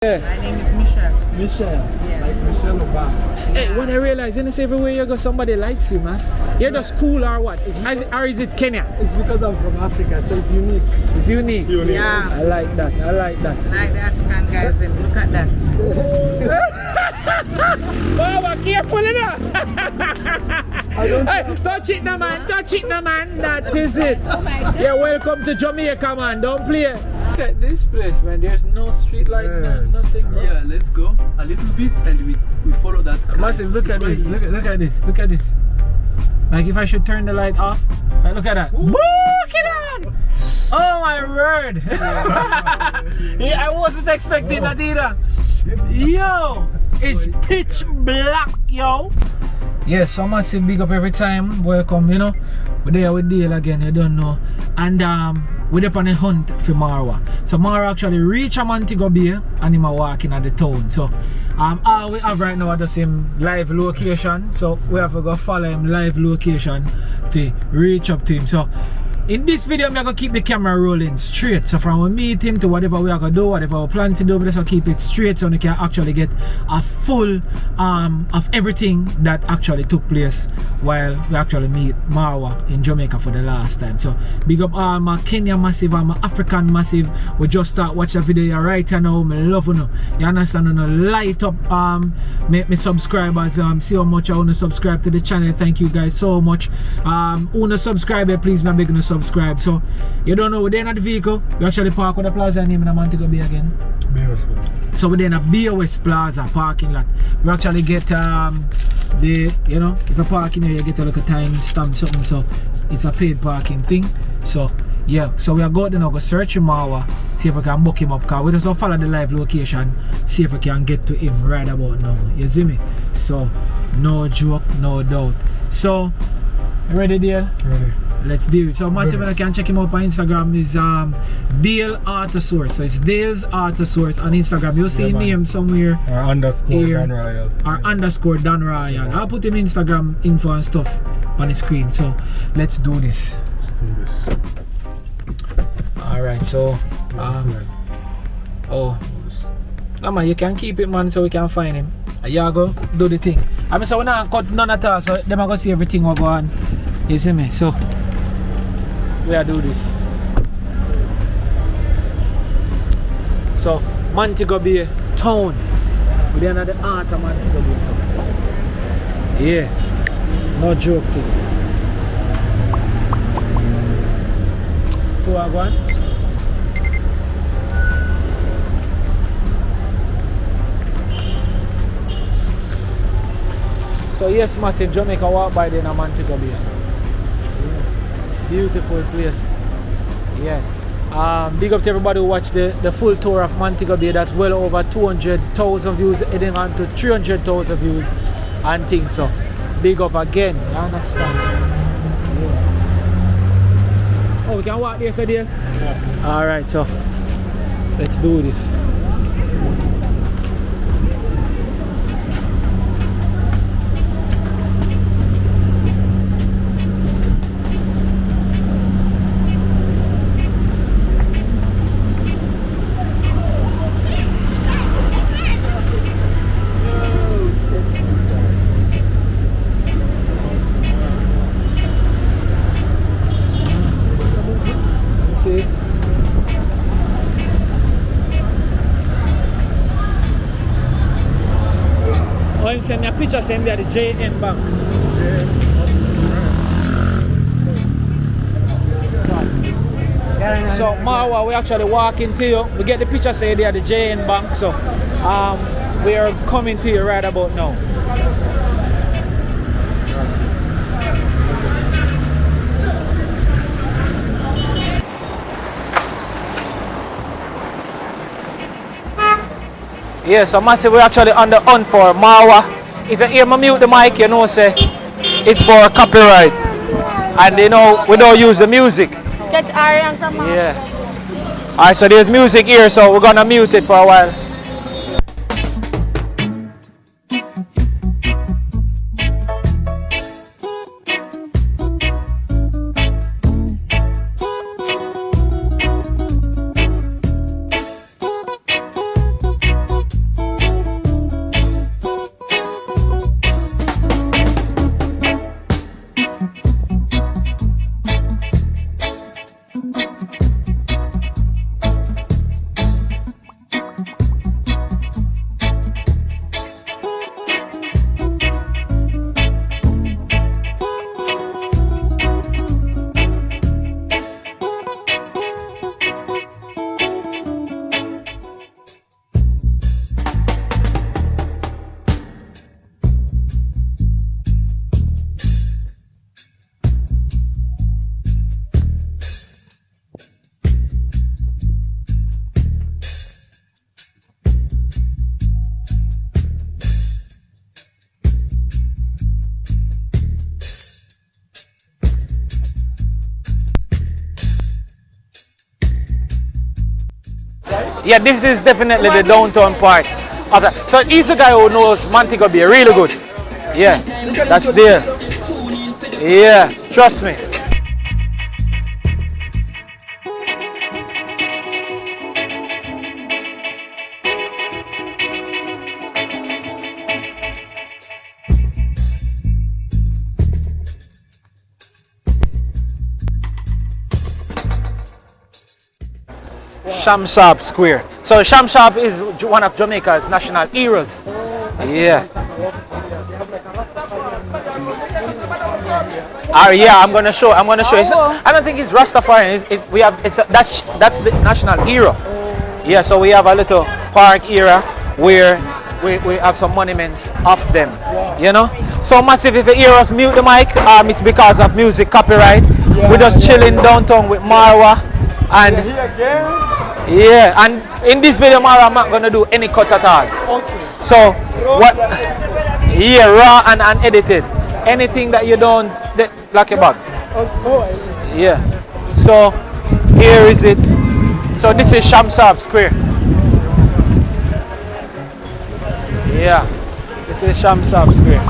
Yeah. My name is Michelle. Michelle. Yeah. Like Michelle Obama. Yeah. Hey, what I realize, you know, everywhere you go, somebody likes you, man. You're just cool or what? Or is it Kenya? It's because I'm from Africa, so it's unique. It's unique. Yeah. I like that. I like that. Like the African guys, them. Look at that. Baba, careful enough. I don't Hey, touch it now, man. Touch it now, man. That is it. Oh my God. Yeah, welcome to Jamaica, man. Don't play. Look at this place, man. There's no street light, Yes. nothing. Yeah, let's go a little bit and we follow that. Massive, look at this. Look at this. Look at this. Like if I should turn the light off. Like, look at that. Look at that. Oh my word. Yeah, I wasn't expecting that either. Yo, it's pitch black, yo. Yes, so massive big up every time. Welcome, you know. We're there with Dale again, you don't know. And we're up on a hunt for MARWA. So MARWA actually reached Montego Bay and him walking at the town. So all we have right now is just him live location. So we have to go follow him live location to reach up to him. So in this video, I'm gonna keep the camera rolling straight. So from we meet him to whatever we are gonna do, whatever we plan to do, we just keep it straight so we can actually get a full of everything that actually took place while we actually meet MARWA in Jamaica for the last time. So big up all my Kenya massive and my African massive. We just start watch the video right now. I love you. You understand? You know, light up make me subscribers see how much I want to subscribe to the channel. Thank you guys so much. Wanna subscribe, please, my big no subscribe. So you don't know, we're there in the vehicle. We actually park with the plaza name in Montego Bay again. So we're there in a BOS Plaza parking lot. We actually get the, you know, if you park in here you get a little time stamp something, so it's a paid parking thing. So yeah, so we are going to now go search MARWA, see if we can book him up, because we just follow the live location, see if we can get to him right about now. You see me? So no joke, no doubt. So ready, Dale? Ready. Let's do it. So massive, I can check him out on Instagram is Dale Autosource. So it's Dale's Autosource on Instagram. You'll see name somewhere Or underscore here, Dan Royal. or underscore Dan Ryan. I'll put him Instagram info and stuff on the screen. So let's do this. Alright, so no man, you can keep it, man, so we can find him. You go do the thing. I mean, so we're not cut none at all, so them are gonna see everything we're going. You see me? So we are do this. So Montego Bay town. We're in the heart of Montego Bay town. Yeah, no joke thing. So we're going. So yes, massive, Jamaica walk by there in Montego Bay. Yeah. Beautiful place. Yeah. Big up to everybody who watched the full tour of Montego Bay. That's well over 200,000 views, heading on to 300,000 views and things. So big up again. You understand? Yeah. Oh, we can walk there, so dear? Yeah. Alright, so let's do this. Send me a picture, send me at the JN Bank. So MARWA, we actually walking to you. We get the picture say there at the JN Bank. So we are coming to you right about now. Yeah, so massive, we're actually on the hunt for MARWA. If you hear me mute the mic, you know, say it's for copyright. And you know, we don't use the music. Catch Arian from Yeah. Alright, so there's music here, so we're gonna mute it for a while. Yeah, this is definitely the downtown part of that. So he's the guy who knows Montego Bay really good. Yeah, that's there. Yeah, trust me. Shamshab Square. So Shamshab is one of Jamaica's national heroes. Yeah. Yeah, I'm gonna show. It's, I don't think it's Rastafarian. That's the national hero. Yeah, so we have a little park area where we have some monuments of them. You know. So massive. If you hear us mute the mic, it's because of music copyright. We're just chilling downtown with MARWA and. Yeah, and in this video, Mara, I'm not gonna do any cut at all. Okay. So what? Yeah, raw and unedited. Anything that you don't like about. Yeah. So here is it. So this is Shamshab Square. Yeah. This is Shamshab Square.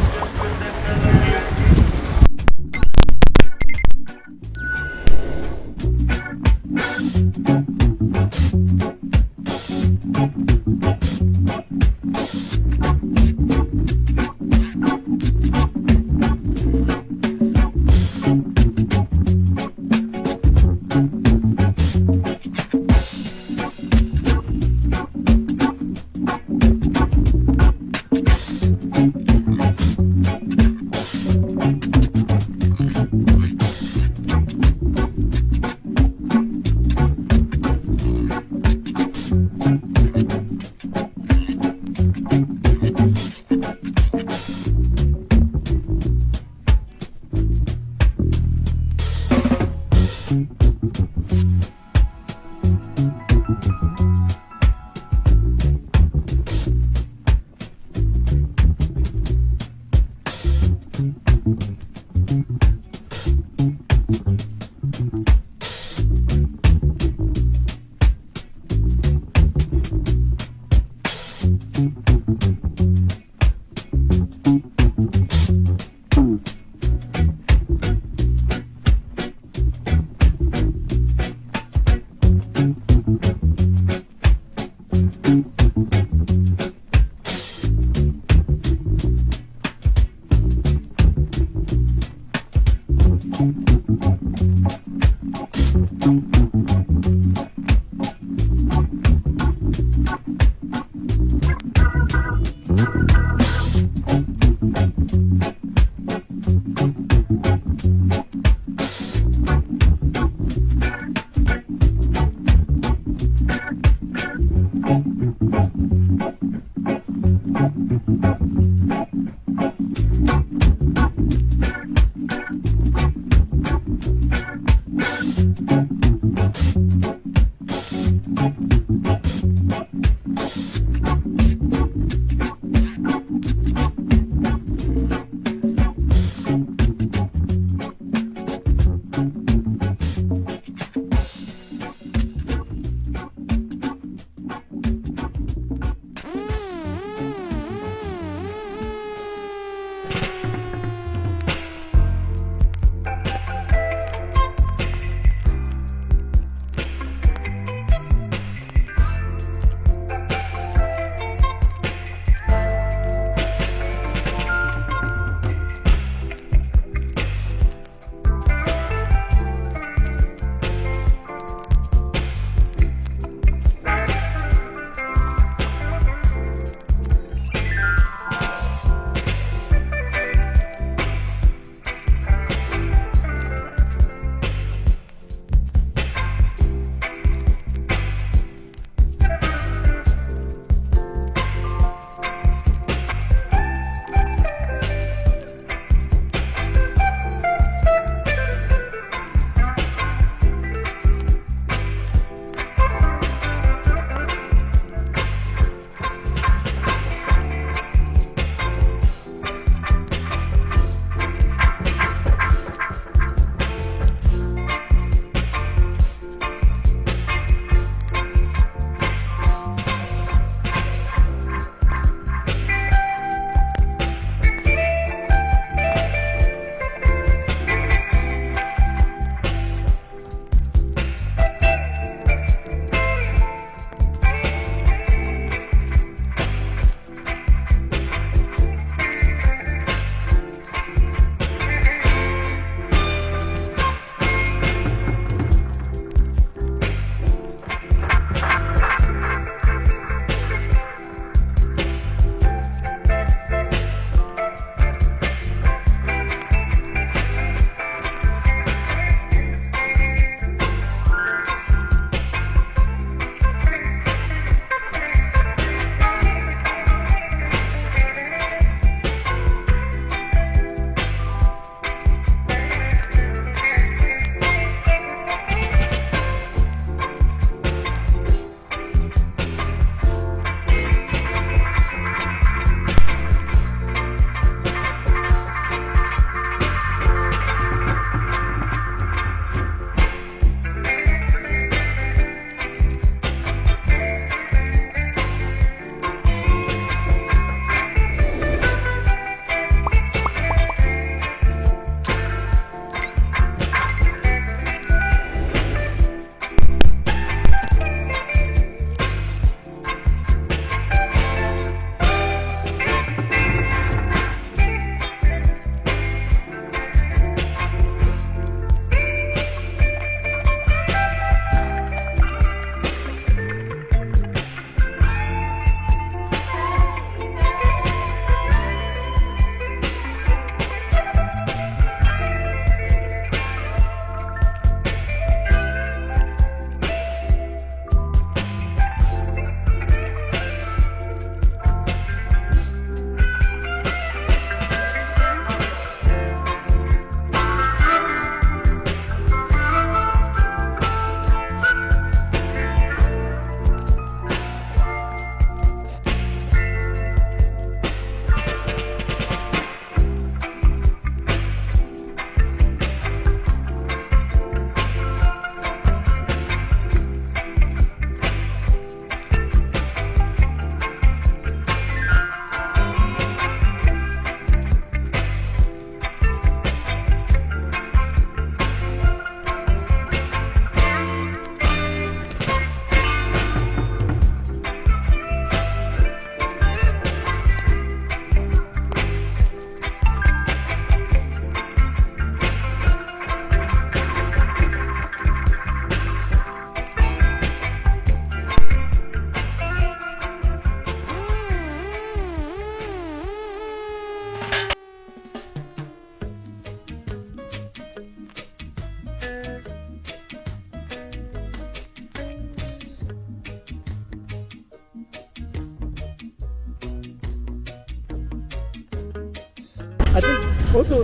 I think also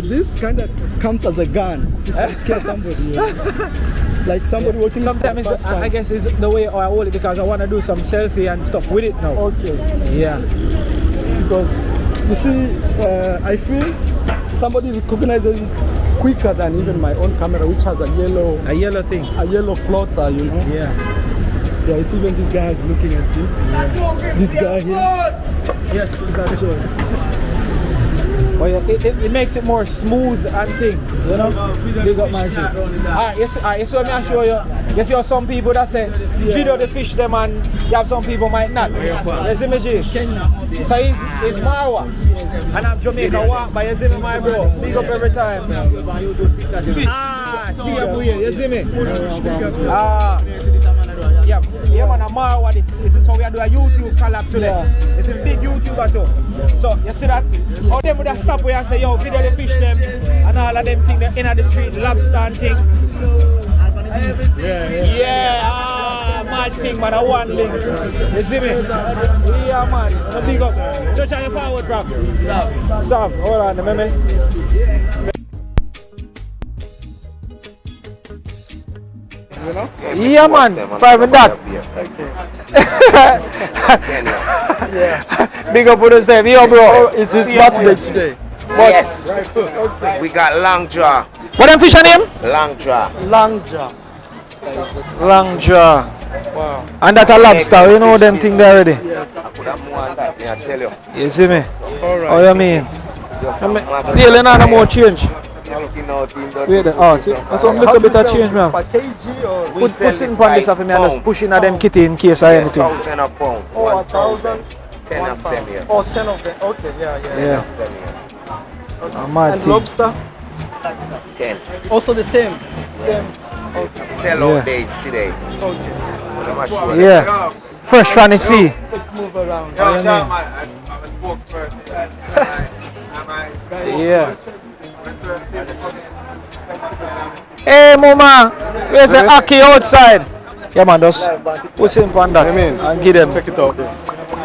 this kind of comes as a gun. It can scare somebody. Yeah. Like somebody watching Sometimes it for the first time. I guess it's the way I hold it because I want to do some selfie and stuff with it now. Okay. Yeah. Because you see, I feel somebody recognizes it quicker than even my own camera, which has a yellow thing. a yellow floater, you know. Yeah. Yeah, you see when this guy is looking at you. Yeah. This guy here. Yes, exactly. But yeah, it makes it more smooth and thing, you know? Big up my G. Alright, yes, so let me show you. Yes, you have some people that say, video the fish them and you have some people might not. You see me G? So he's MARWA. And I'm Jamaica walk, but you see me my bro. Big up every time. Ah, see you here, you see me? Ah. Yeah man, I'm MARWA this. So we are doing a YouTube collab today. It's a big YouTuber too. So you see that? All them would have stop where and say, yo, video the fish them and all of them thing in the street, lobster and thing. Yeah, mad thing man, a one link. You see me? Yeah man, a big up. Touch on your forward, bro. Sam, hold on, remember? You know? Yeah man, 5 and that. Yeah. Big up with us there. Yo bro, it's his birthday today. Yes. We got long jaw. What them fish name? Long jaw. Long jaw. Long jaw. Wow. And that a lobster, you know them thing there already. I could have more on that, may I tell you. You see me? Alright. Oh you mean? Really not more change. Wait there. Oh see, that's some little bit of change man. Per kg or Put something on this off me and just push in at them kitty in case or anything. 1,000 a pound. 1,000? 10 of them here. Oh, 10 of them. Okay, yeah. Yeah. Mad And thing. lobster? 10. Also the same. Same. Okay. Sell out days today. Okay. Yeah. Fresh trying to see. Let's move around. Oh, you mean? Yeah. Hey mama, where's the Aki outside? Yeah man, just put him on that and give them. Check it out, bro.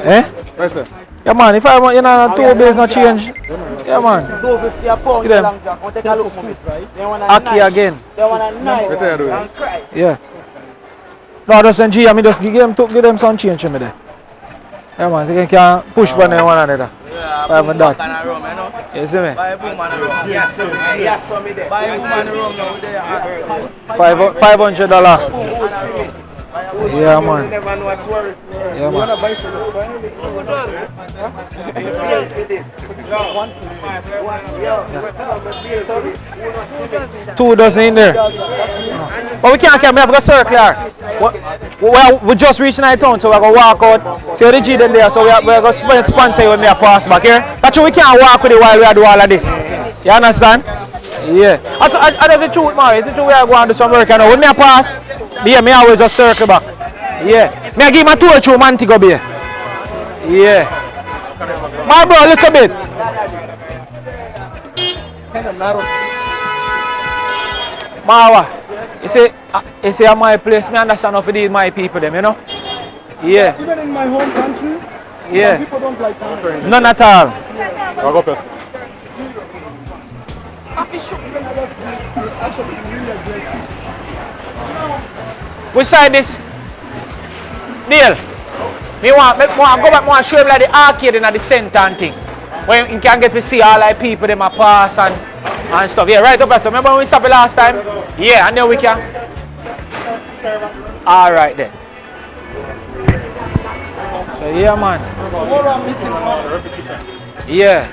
Eh? Where's that? Yeah man, if I want you know 2 days not change. Yeah man. Give them. Aki again. Where's that doing? Yeah. No, just send G, I mean just give them some change to me there. Yeah man, so you can push one and one another. I haven't that. You see me? $500. Yeah man. Yeah man. Yeah. 2 dozen in there. But we can't we have to circle here. Well, we just reached night town, so we're going to walk out. See the G them there, so we're going to sponsor when we pass back here. That's why we can't walk with it while we do all of this. You understand? Yeah. Also, I does the truth, man. Is it true we are going to do some work now? When me pass, yeah, me always just circle back. Yeah. Me I give my tour through Montego Bay. Yeah. My bro, a little bit. Kind of narrow. MARWA, you see at my place, me understand how to deal with my people them, you know? Yeah. Even in my home country, Yeah. some people don't like pampering. None at all. Which side this? Neil, me want go back and show him like the arcade in the center and thing. Where you can get to see all like people them a pass and stuff. Yeah, right up there. So remember when we stopped the last time? Yeah, and then we can. Alright then. So yeah man. Yeah.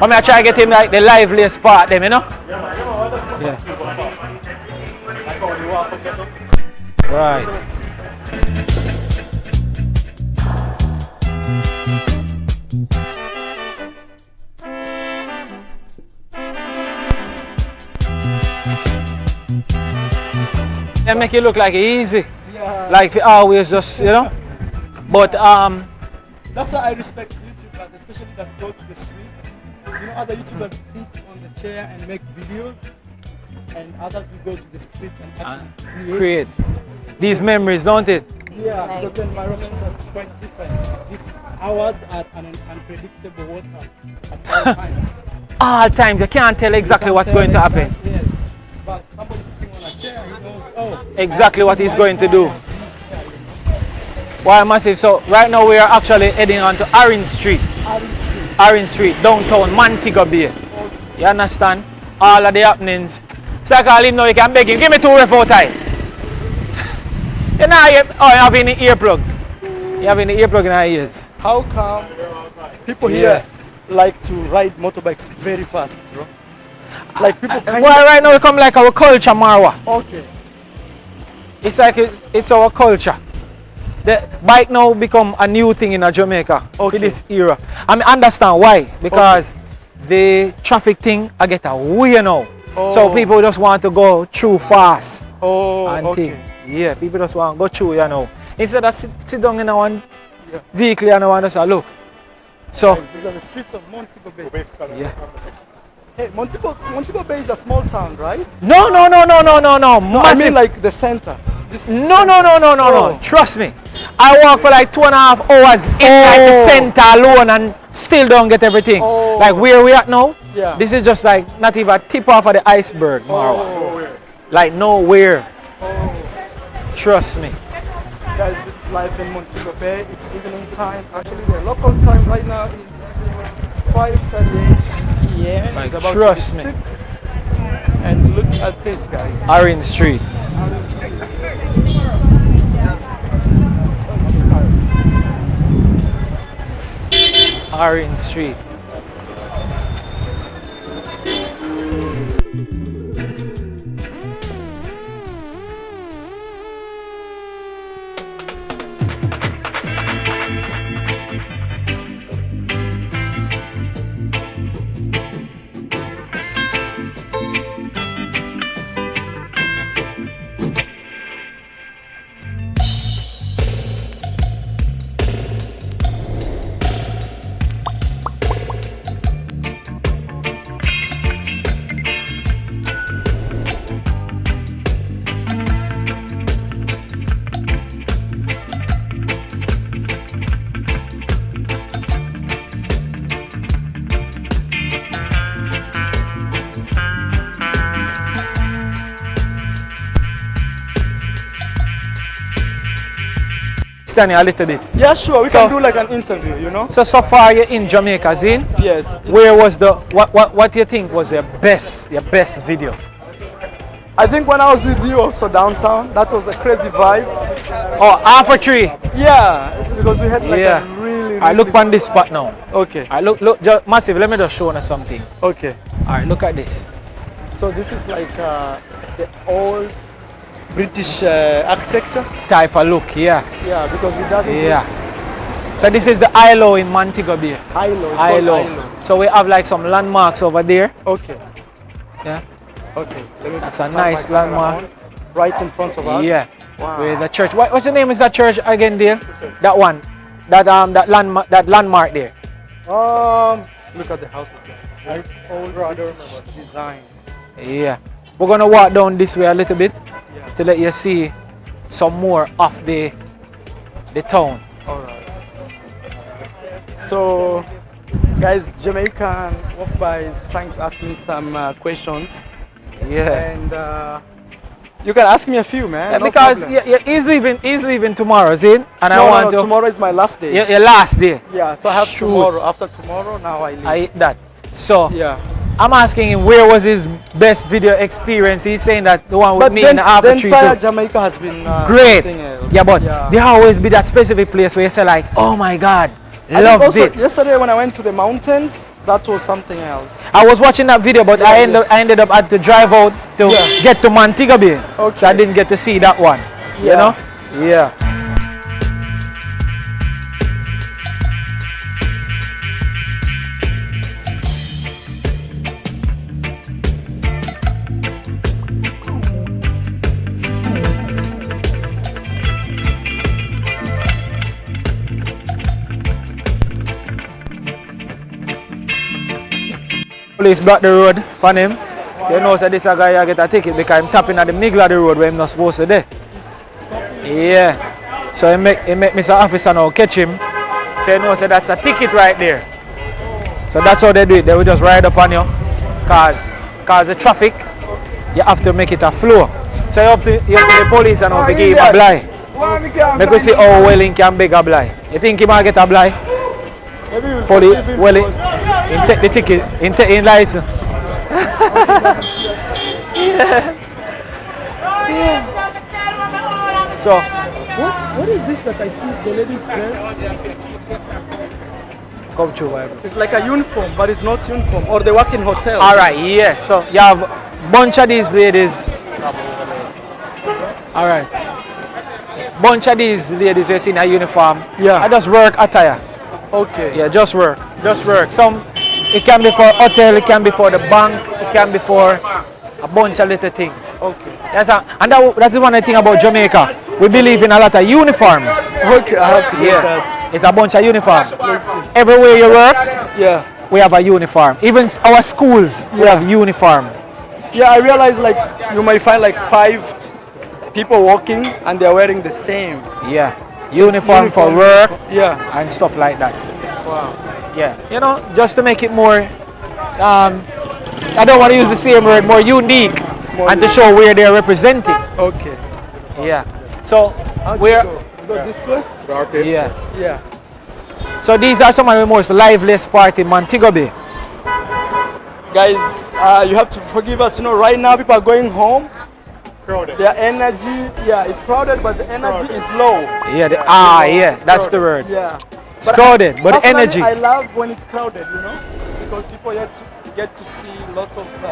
I'm gonna try to get him like the liveliest part them, you know? Yeah. Right. They make it look like easy. Yeah. Like always just, you know? But That's why I respect YouTubers, especially that go to the street. You know, other YouTubers sit on the chair and make videos, and others will go to the street and actually create. create these memories, don't it? Yeah, Like because the environment is quite different. These hours are an unpredictable waters at all times. All times you can't tell exactly You can't what's tell going to happen. Yes, but somebody sitting on a chair, he knows, oh, Exactly what he's going to Wi-Fi do. and this, yeah, you know. Why massive? So right now we are actually heading on to Orange Street. Orange Street, downtown Montego Bay. You understand? All of the happenings. So I call him now, you can beg him, give me 2 refu tie. You know, you have any earplug. You have any earplug in your ears. How come people here like to ride motorbikes very fast, bro? Like people kind Well, right now we come like our culture, MARWA. Okay. It's like it's our culture. The bike now become a new thing in Jamaica for this era. I mean, understand why? Because the traffic thing I get away now. So people just want to go through fast. And thing. Yeah, people just want to go through, you know. Instead of sit down in one vehicle and want to say, look. So These are the streets of Montego Bay. yeah. Hey, Montego Bay is a small town, right? No. I Massive. mean like the center. No. Trust me. I walk for like 2.5 hours in like the center alone and still don't get everything. Like where we at now, this is just like not even a tip off of the iceberg, Marwa. Like nowhere. Trust me. Guys, this is life in Montego Bay. It's evening time. Actually, the local time right now is 5:38 p.m. Like, It's about trust to be me. 6. And look at this, guys. Orange Street. Orange Street. Stand here a little bit. Yeah, sure. We can do like an interview, you know? So far you're in Jamaica, Zin. Yes. Where was the what do you think was your best video? I think when I was with you also downtown, that was a crazy vibe. Oh, Alpha Tree. Yeah, because we had like a really I look on this spot now. Okay. I look just massive. Let me just show you something. Okay. All right, look at this. So this is like the old British architecture. Type of look, yeah. Yeah, because it doesn't. Yeah. So this is the ILO in Montego Bay. ILO. So we have like some landmarks over there. Okay. Yeah. Okay. Let me That's a turn nice my camera landmark. on. Right in front of us. Yeah. Wow. With the church. What's the name of that church again, there? That one. That landmark there. Look at the houses, guys. Old rather design. Yeah. We're gonna walk down this way a little bit to let you see some more of the town. Alright. So, guys, Jamaican walk by is trying to ask me some questions. Yeah. And you can ask me a few, man. Yeah, no because problem. he's leaving tomorrow, Zin, and No, I want to. tomorrow is my last day. Your last day. Yeah, so I have Shoot. tomorrow. After tomorrow, now I leave. I eat that. So Yeah. I'm asking him where was his best video experience. He's saying that the one with But me then, in the Alpha the Tree entire too. Jamaica has been Great. something else. Yeah, but Yeah. there always be that specific place where you say like, oh my God, I think loved also, it. yesterday when I went to the mountains, that was something else. I was watching that video, but I ended up had to drive out to get to Montego Bay. Okay. So I didn't get to see that one. You Yeah. know? Yeah. Police block the road for him. So you know so this a guy get a ticket because I'm tapping at the middle of the road where I'm not supposed to do. Yeah. So he make Mr. Officer now catch him. So you know, so that's a ticket right there. So that's how they do it. They will just ride up on you. Cause the traffic, you have to make it a flow. So you have to the police and to give him a blind. Make we see how well he can beg a blind. You think he might get a blind? Police, well, he take the ticket, he take his license. Yeah. So, What is this that I see the ladies dress? come true, man. It's like a uniform, but it's not uniform. Or they work in hotels. Alright, yeah. So you have a bunch of these ladies. Alright. Bunch of these ladies you see in a uniform. Yeah. I just work attire. Okay. Yeah, just work. Just work. Some it can be for hotel, it can be for the bank, it can be for a bunch of little things. Okay. That's the one thing about Jamaica. We believe in a lot of uniforms. Okay, I have to get that. It's a bunch of uniforms. Everywhere you work, Yeah. we have a uniform. Even our schools, we have uniform. Yeah, I realize like you might find like 5 people walking and they're wearing the same. Yeah. Uniform for work Yeah. and stuff like that. Wow. Yeah. You know, just to make it more, I don't want to use the same word, more unique, and to show where they're representing. Okay. Yeah. So, How do we're, you go? Go this way? yeah. Yeah. So these are some of the most liveliest parts in Montego Bay. Guys, you have to forgive us. You know, right now people are going home. Crowded. Their energy, yeah, it's crowded, but the energy is low. Yeah. Yeah. That's the word. Yeah. It's crowded, but the personally, energy. I love when it's crowded, you know, because people get to see lots of people.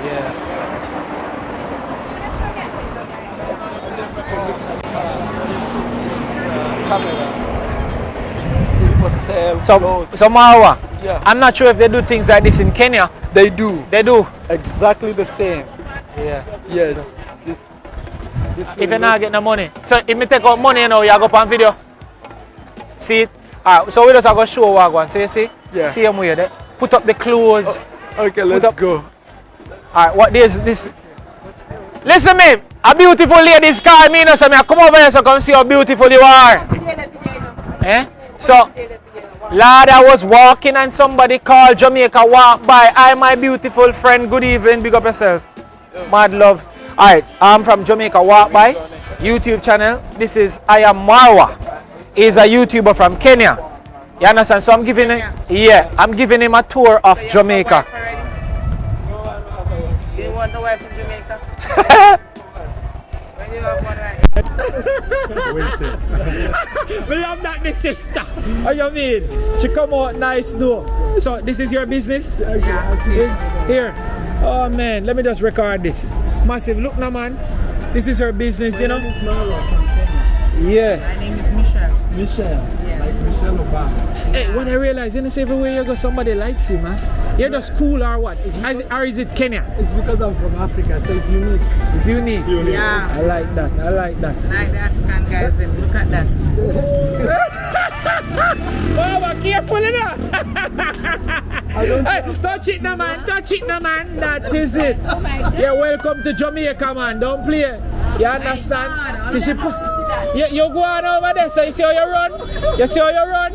Yeah. Camera. See for sale. So clothes. Marwa, Yeah. I'm not sure if they do things like this in Kenya. They do They do. exactly the same. Yeah. Yes. This If you're not getting the money. So if me take out money now, you go up on video. See it? Alright, so we just go show what one. So you see? Yeah. See them way there. Put up the clothes. Okay, let's up- go. Alright, what this? Listen me, a beautiful lady's call me, so I come over here so come see how beautiful you are. Eh? So, Lord, I was walking and somebody called Jamaica walk by. Hi, my beautiful friend, good evening, big up yourself. Mad love. Alright, I'm from Jamaica walk by, YouTube channel. This is I am MARWA. He's a YouTuber from Kenya. You understand? So I'm giving him, I'm giving him a tour of Jamaica. You want the wife from Jamaica? When you have one right? Well, I'm not the sister. What you mean? She come out nice though. So this is your business? Here. Oh man, let me just record this. Massive, look now man. This is her business, you know? It's Marwa from Kenya. Yeah. My name is Michelle. Michelle. Yeah. Like Michelle Obama. Hey, what I realize, you know, everywhere you go, somebody likes you, man. You're just cool or what? Or is it Kenya? It's because I'm from Africa, so it's unique. It's unique. Yeah. I like that. I like that. Like the African guys, them. Look at that. Mama, careful enough. I don't Hey, touch it now, man. Touch it now, man. That is it. You're welcome to Jamaica, man. Don't play. You understand? See, you go on over there, so you see how you run? You see how you run?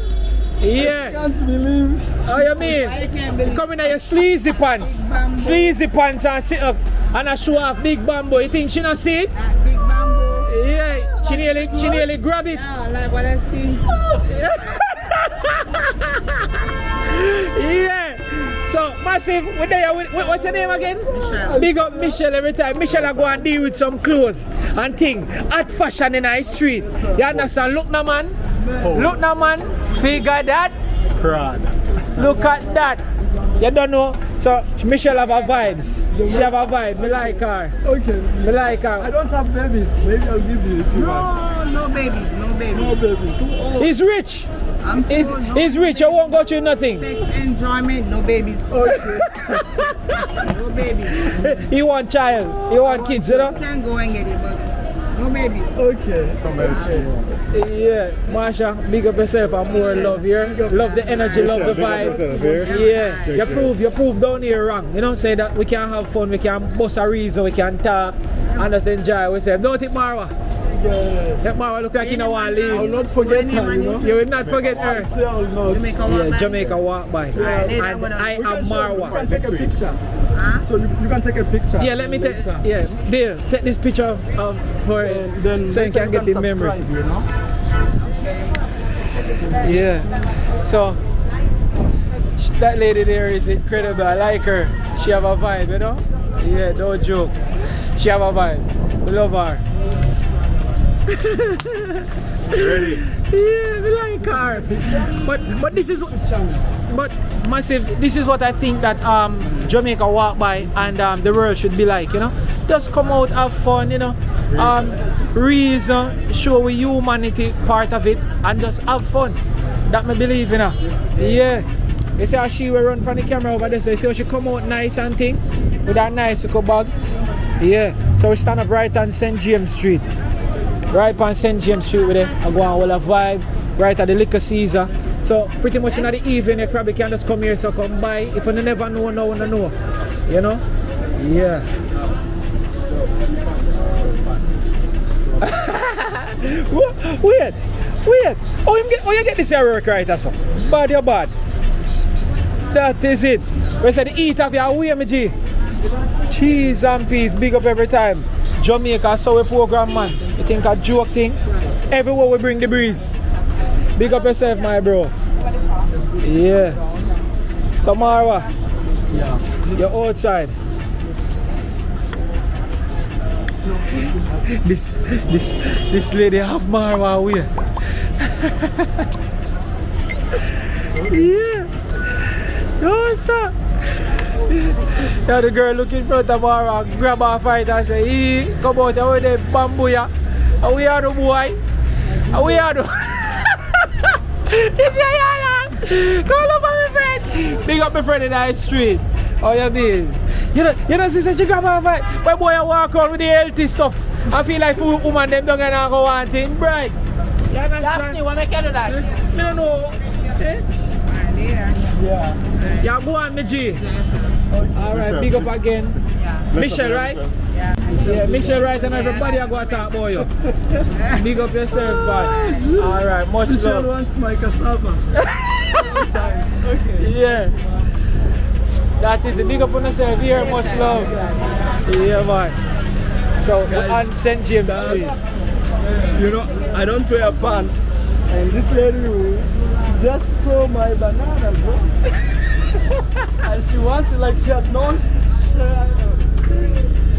Yeah. can't believe. How you mean? I can't believe Come in your sleazy pants. Sleazy pants and sit up and I show off big bamboo. You think she not see it? that big bamboo. Yeah. She nearly grab it. Yeah, like what I see. Yeah. So massive, we're there with, what's your name again? Michelle. Big up Michelle every time. Michelle I go and deal with some clothes and thing. Hot fashion in our street. You understand? Look now man. Look now man. Figure that. Look at that. You don't know. So Michelle have her vibes. She have a vibe. Me like her. Okay. Me like I her. don't have babies. Maybe I'll give you if you want. No babies, no babies. No baby. Too old. He's rich. I'm too old, no He's rich. You won't go through nothing. sex enjoyment, no babies. Okay. No babies. He want child. He want kids, you know? Can go and get it, but no babies. Okay. Yeah, Marsha, big up yourself and more love here. Love the energy, love the vibe. Yeah, you prove down here wrong. You know, say that we can have fun, we can bust a reason, we can talk and just enjoy ourselves. Don't it, Marwa? Yeah. That Marwa look like you know want to I will leave. not forget her, you know. You will not forget I her. say I will not. Jamaica walk Yeah, by. Jamaica walk by. Alright, later And when I We am can show- You Marwa. can take a picture. Huh? So you can take a picture. Yeah, let me take. later. Yeah, there. Take this picture of for Then so you later can get the memory. subscribe, you know. Yeah. So that lady there is incredible. I like her. She have a vibe, you know. Yeah, don't joke. She have a vibe. We love her. Ready? Yeah, we like her. But this is but massive. This is what I think that Jamaica walk by and the world should be like. You know, just come out, have fun. You know, reason, show we humanity part of it, and just have fun. That me believe in her. Yeah. You see how she will run from the camera over there. So you see how she come out nice and thing with that nice little bag. Yeah. So we stand up right on St. James Street. Right on St. James Street with it. I go on with a vibe. Right at the Liquor Caesar. So pretty much in the evening you probably can just come here, so come by. If you never know, no one know. You know? Yeah. Wait. Oh, you get this here work right or so? Bad, you're bad. That is it. We said eat of your way, my G. Cheese and peas, big up every time. Jamaica, so we program, man. You think a joke thing? Everywhere we bring the breeze. Big up yourself, my bro. Yeah. So Marwa, Yeah. you're outside. This lady have Marwa away. Yeah. Oh, sir. Yeah, the girl look in front of Marwa, grab her fight and say, hey, come out here with the bamboo ya. And we are the boy. And we are the... You see Yala? Call up on my friend. Big up my friend in the street. How you been? You know, sister, she grab her fight. My boy, I walk around with the healthy stuff. I feel like for woman, them don't gonna go want thing, bright. You understand? What make you do that? I don't know. Eh? Yeah. Yeah, go on, me G. Alright, big up again. Yeah. Michelle, right? Yeah. Yeah, Michelle, right, and everybody are going to talk about you. Big up yourself, boy. Alright, much Michelle love. wants my cassava. Okay. Yeah. That is it. Big up on yourself here, much love. Yeah, man. So, we're on St. James Street. You know, I don't wear pants. And this lady just saw my banana, bro. And she wants it like she has no share.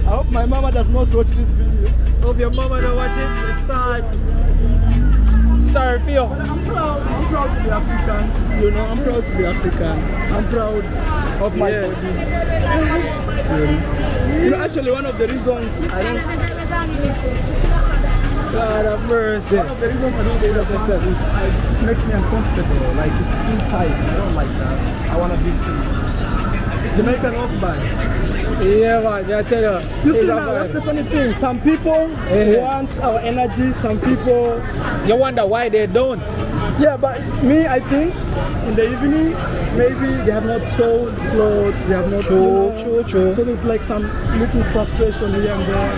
I hope my mama does not watch this video. Hope your mama don't watch it. It's sad. Sorry for you. I'm proud to be African. You know, I'm proud to be African. I'm proud of my Yeah. body. You know, actually one of the reasons I don't... God have mercy. One of the reasons I don't wear pants is it makes me uncomfortable. Like it's too tight. I don't like that. I want to be free. Jamaican walk by. Yeah, man, I tell you. You it's see a now, that's vibe. the funny thing. Some people want our energy. Some people, You wonder why they don't. yeah. But me, I think in the evening, maybe they have not sold clothes. They have not. True. So there's like some little frustration here and there,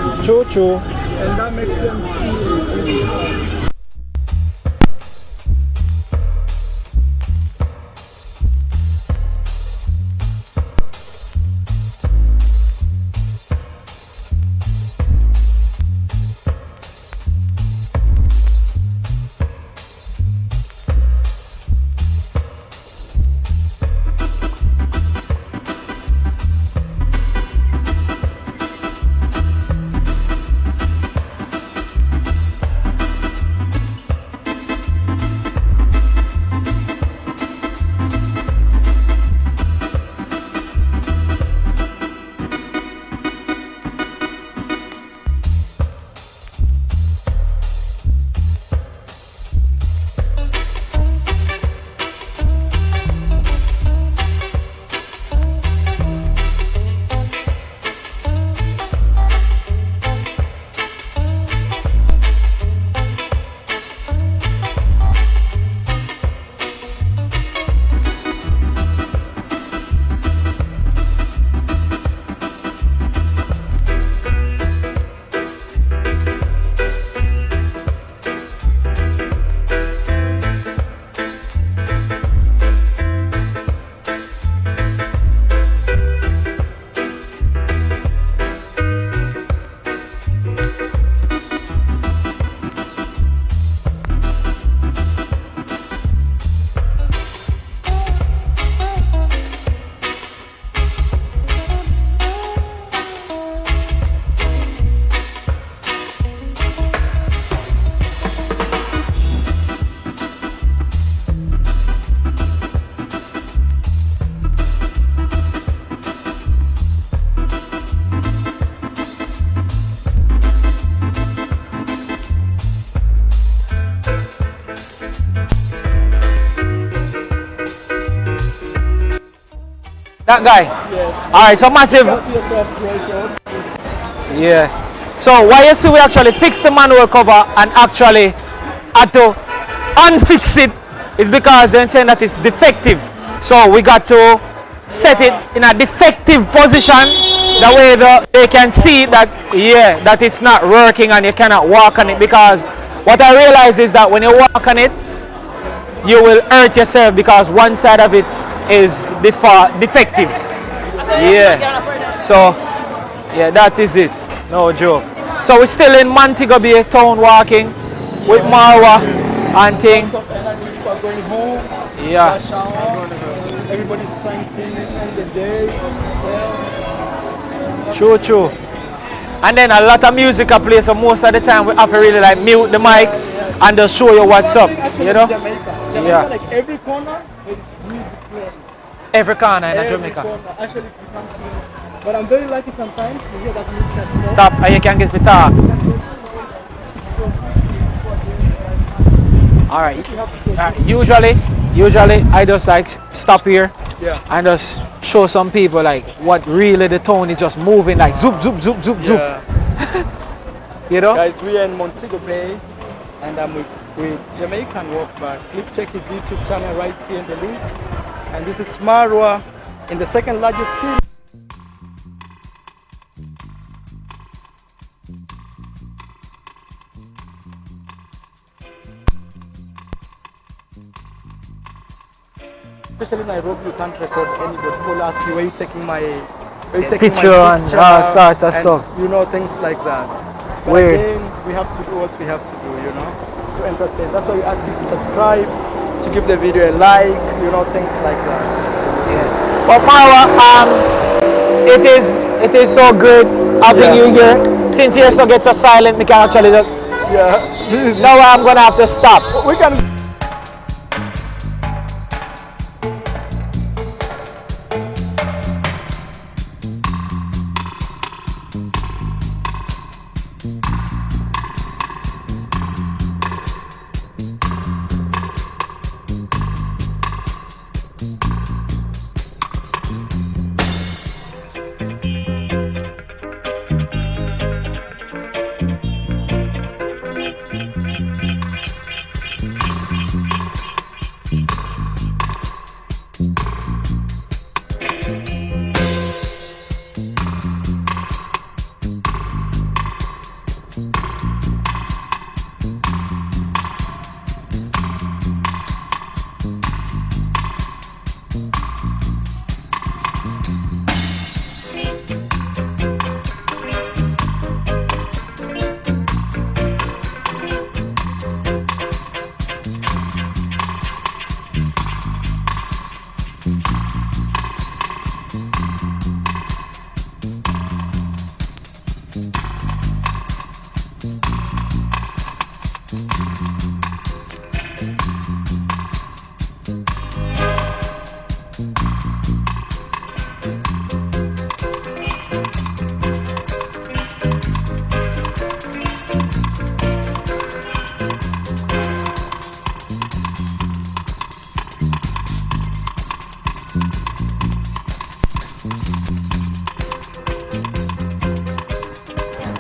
True. and that makes them feel. That guy? Yes. Alright, so massive. Cut yourself great. Yeah. So why you see we actually fixed the manual cover and actually had to unfix it is because they're saying that it's defective. So we got to set it in a defective position. The way they can see that, yeah, that it's not working and you cannot walk on it, because what I realized is that when you walk on it, you will hurt yourself because one side of it is defective. Yeah. So, yeah, that is it. No joke. So we're still in Montego Bay town walking with MARWA and thing. Lots of energy, people are going home. Yeah. Shower. Everybody's trying to end the day. True. And then a lot of music I play, so most of the time we have to really like mute the mic and just show you what's up, you know? Jamaica, Yeah. like every corner is music playing. Every corner in Every Jamaica. corner. Actually, you can't see it. But I'm very lucky sometimes to hear that music has stopped. Top, and you can get the talk. Alright. Usually I just like stop here Yeah. and just show some people like what really the tone is just moving like zoop. Yeah. You know? Guys, we are in Montego Bay and I'm with Jamaican Walkback. Please check his YouTube channel right here in the link. And this is MARWA in the second largest city. Especially in Nairobi, you can't record anybody. People ask you, where you taking my Picture and all sorts of stuff. You know, things like that. But Weird. again, we have to do what we have to do, you know, to entertain. That's why we ask you to subscribe, to give the video a like, you know, things like that. Yeah. But MARWA, it is so good having you here. Since here so get so silent, we can actually just. Yeah. Now I'm gonna have to stop. We can.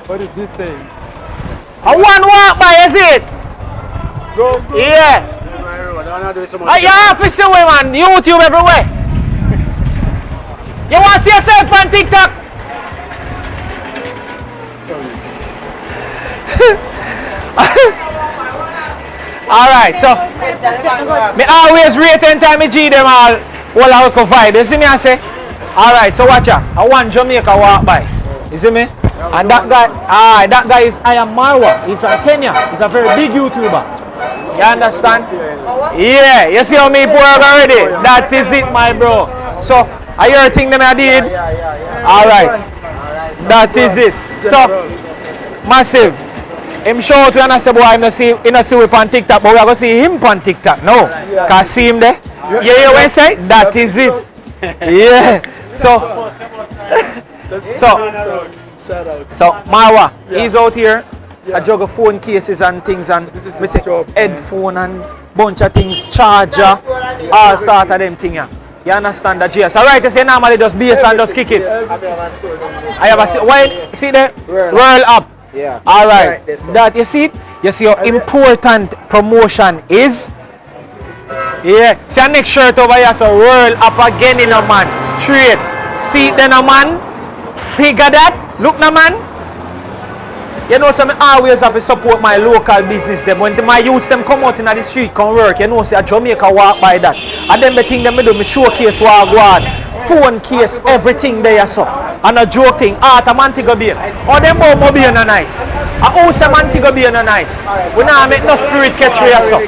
What is this saying? A one walk by, is it? Go. Yeah. You have to see way, man. YouTube everywhere. You want to see yourself on TikTok? Alright, so me always rate 10 times I G them all while I will vibe. You see me I say? Alright, so watch out. I want Jamaica walk by. You see me? And that guy is I am MARWA. He's from Kenya. He's a very big YouTuber. You understand? Yeah, you see how me work already? That is it, my bro. So, are you thing that I did? Alright. That is it. So, massive. Him show out when I say, boy, I'm not see we on TikTok, but we are going to see him on TikTok. No. Can see him there? Yeah, you want to say? That is it. Yeah. So MARWA, he's out here. I juggle phone cases and things and we say headphone and bunch of things, charger, all sort of them things. You understand that, yes. Alright, you say normally just base and just kick it. I have a why see there? Whirl up. Yeah. Alright. Right, this one. That you see it? You see how important promotion is? Yeah. See a next shirt over here, so whirl up again in a man. Straight. See it then a man? Figure that? Look na man. You know, so I always have to support my local business them. When my youths them come out in the street, come work, you know, say a Jamaica walk by that. And then the thing them do, me showcase what I want. Phone case, everything there so. And a joke thing, art a Montego Bay. Oh, them both mobile no nice. A house a Montego Bay no nice. We now make no spirit catch here so.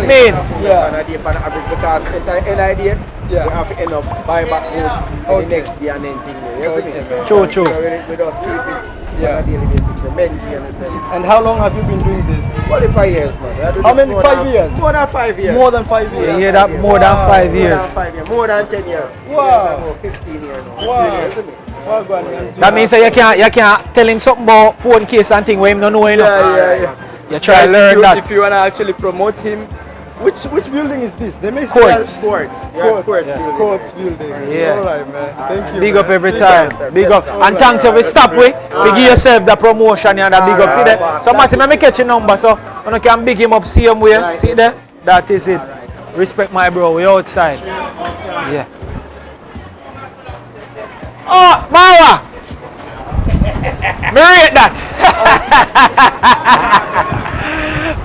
Mean. Because an idea, you have to end up buy back goods for the next day and then thing there. You see me? True, true. So we just keep it on a daily basis to maintain yourself. And how long have you been doing this? Only 5 years, man. I do How this many? more 5 than- years? More than 5 years. More than 5 years. You hear that? More than 5 years. More than 5 years. More than 10 years. Wow. More 15 years now. Wow. You see me? Well, go on, man. That means that you can't tell him something about phone case and thing where him don't know, you know. Yeah. You try to Guys, learn that. If you wanna actually promote him, which building is this? They may Courts. Quartz. Yeah, quartz building. Quartz building. Yeah. All right, man. Thank you. Big man. up every Big time. up. Big up. And thanks if we stop with. We give yourself the promotion and the big up. See there? Somebody let me catch your number so you can big him up same way. See there? That is it. Respect my bro. We outside. Yeah. Oh, Marwa! Me rate that.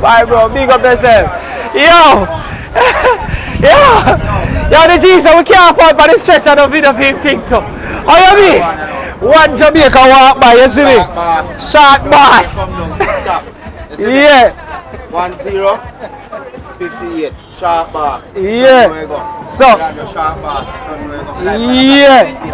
Bye bro. Big up yourself. Yo! Yo, the G's, we can't afford for the stretch of the video film TikTok. How you mean? One Jamaica walk by, you see me? Short boss. Yeah. 1058. Sharp bar. Yeah. So, Sharp bar. yeah.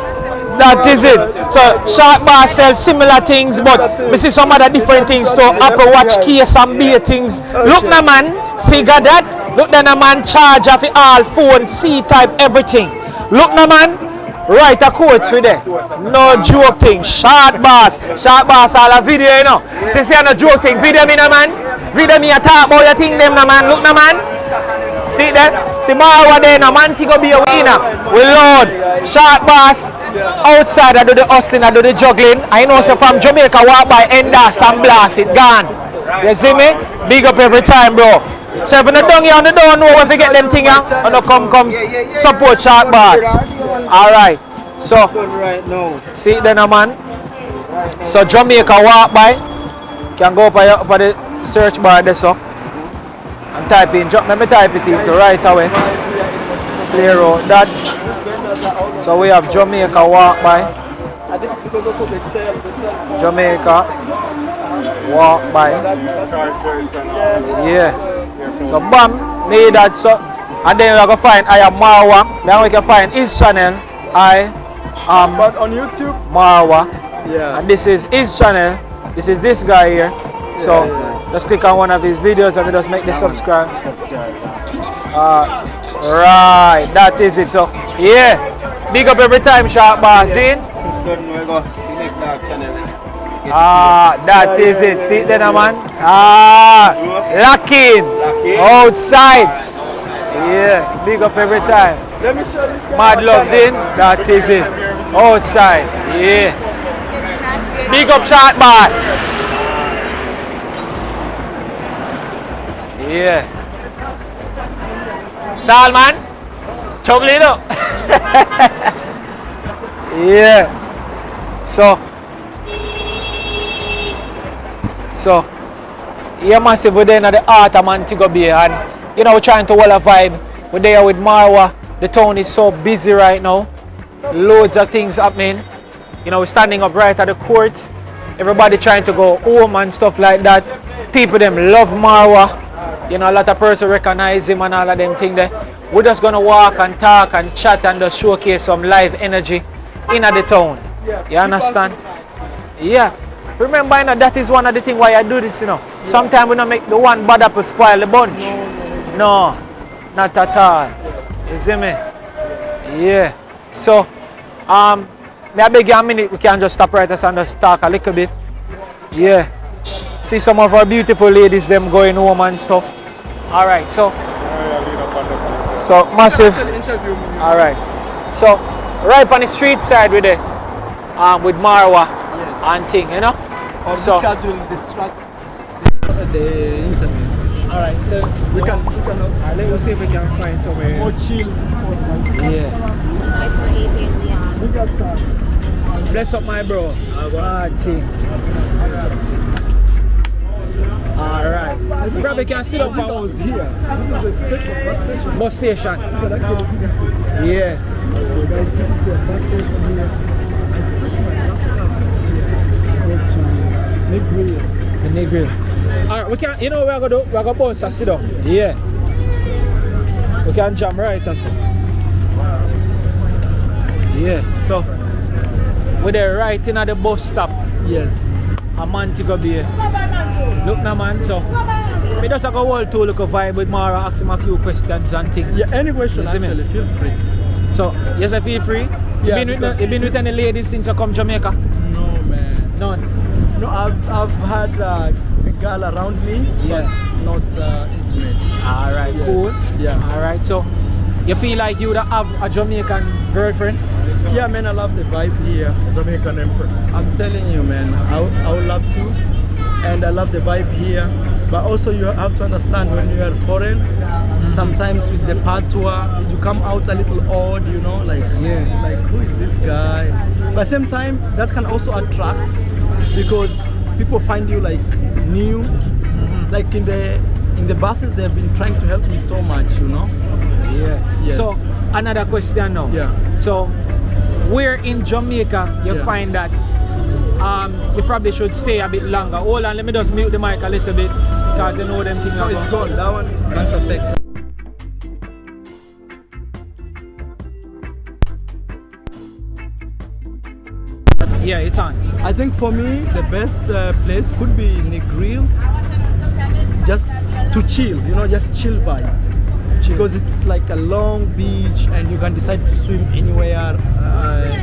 That is it. So, Shark Bar sells similar things, but we see some other different things too. Apple Watch case and beer things. Look na man, figure that. Look na man, charger for all phone, C-type, everything. Look na man, write a quote with there. No joke thing. Shark Bars all a video, you know. Since you no joke thing, video me na man. Video me a talk about your thing them na man. Look na man. See that? See Marwa there na Montego Bay we in. We load. Shark Bars. Outside I do the hustling, I do the juggling. I know so from Jamaica walk by Endas and blast it gone. You see me? Big up every time, bro. So if you don't here on the door know when to get them thing and come support Shark Bars. Alright. So see then a man. So Jamaica walk by. Can go up at the search bar there so. And type in, let me type it in right away. Clear out that. So we have Jamaica walk by. I think it's because also they sell. Jamaica walk by. Yeah. So bam, need that so. And then we're gonna find I am Marwa. Then we can find his channel. I am But on YouTube, Marwa. yeah. And this is his channel. This is this guy here. So just click on one of his videos and we just make the subscribe. Right, that is it. So yeah, big up every time Shark Bars in. That is it. See it then, man. Lock in. Outside. Yeah, big up every time. Let me show you. Mad Loves in. That is it. Outside. Yeah. Big up Shark Bars. Yeah. Tall man. Chocolate. Yeah. So yeah, massive, we're there at the art of Montego Bay and you know we're trying to hold a vibe. We're there with Marwa. The town is so busy right now. Loads of things happening. You know, we're standing up right at the courts. Everybody trying to go home and stuff like that. People them love Marwa. You know, a lot of person recognize him and all of them things there. We're just gonna walk and talk and chat and just showcase some live energy in the town. You understand? Yeah. Remember, you know, that is one of the things why I do this, you know. Sometimes we don't make the one bad apple spoil the bunch. No, not at all. You see me? Yeah. So, may I beg you a minute, we can just stop right us and just talk a little bit. Yeah. See some of our beautiful ladies, them going home and stuff. Alright, so massive. Interview me. Alright. So right on the street side with the with MARWA and thing, you know. Or So- these cars will distract the internet. Alright, so We can let me see if we can find somewhere. more chill. Yeah. Nice for 18 Leon. We got some. Bless up my bro. Team. Alright. You probably can sit up I was here. This is the station, bus station. bus station. You can actually visit it. Yeah. Okay, guys, this is the bus station here. I took my bus stop to Negril. The Negri. Alright, we can, you know what we're gonna do? We're gonna bounce and sit up. Yeah. We can jump right and sit. Yeah, so we're there right in at the bus stop. Yes. A Montego Bay. Look now man, so we just have a whole to look a vibe with MARWA, ask him a few questions and things. Yeah, any question You see me? actually, feel free. So, yes, I feel free. Yeah, you because been with any ladies since you come Jamaica? No, man. None. No, I've had a girl around me, Yes. but not intimate. Alright, Yes. cool. Yeah. Alright, so you feel like you would have a Jamaican girlfriend? Yeah, man, I love the vibe here. Jamaican Empress. I'm telling you, man, I would love to. And I love the vibe here. But also you have to understand when you are foreign, sometimes with the patois, you come out a little odd, you know, like, like who is this guy? But at the same time, that can also attract because people find you like new. Like in the buses, they've been trying to help me so much, you know. Yeah. Yes. So, another question now. Yeah. So, where in Jamaica you Yeah. find that you probably should stay a bit longer? Hold on, let me just mute the mic a little bit because you know them things No, are it's going. gone. That one can't affect. Yeah, it's on. I think for me, the best place could be Negril, just to chill, you know, just chill vibe. Because it's like a long beach and you can decide to swim anywhere.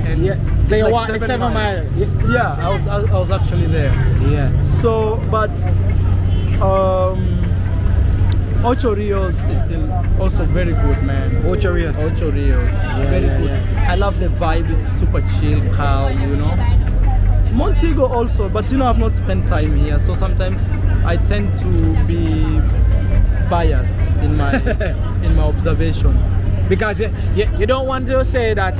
And Yeah. it's So you like walk the 7 mile. Yeah, I was actually there. Yeah. So, but Ocho Rios is still also very good, man. Ocho Rios. Ocho Rios, very yeah, good. I love the vibe. It's super chill, calm, you know. Montego also, but you know I've not spent time here, so sometimes I tend to be biased in my in my observation. Because you don't want to say that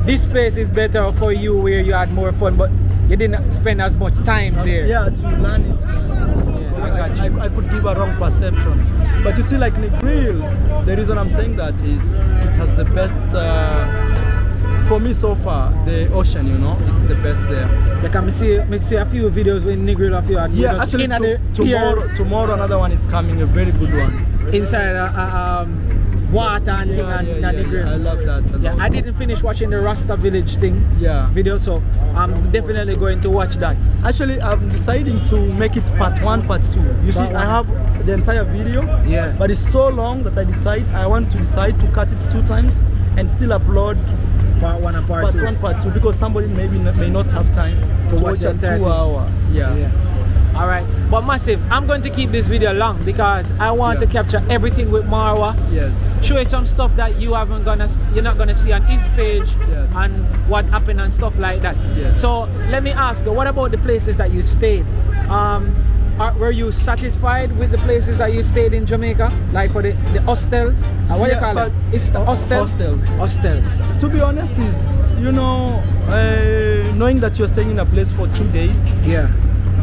this place is better for you where you had more fun, but you didn't spend as much time there. Yeah, to learn it. I could give a wrong perception. But you see, like Negril, the reason I'm saying that is it has the best, for me so far, the ocean, you know, it's the best there. You can see a few videos with Negril of you. Yeah, actually tomorrow another one is coming, a very good one. Inside water and thing and Negril. I love that a Yeah, lot. I didn't finish watching the Rasta Village thing video, so I'm definitely going to watch that. Actually, I'm deciding to make it part 1, part 2. You see, I have the entire video, but it's so long that I want to decide to cut it 2 times and still upload part 1 and part 2. Part 1, part 2, because somebody may not have time to watch a 2-hour. Yeah. Alright, but massive, I'm going to keep this video long because I want to capture everything with MARWA. Yes. Show you some stuff that you're not gonna see on his page and what happened and stuff like that. Yes. So let me ask you, what about the places that you stayed? Were you satisfied with the places that you stayed in Jamaica? Like for the hostels? What do you call it? It's the hostels? Hostels. To be honest, is knowing that you're staying in a place for 2 days. Yeah.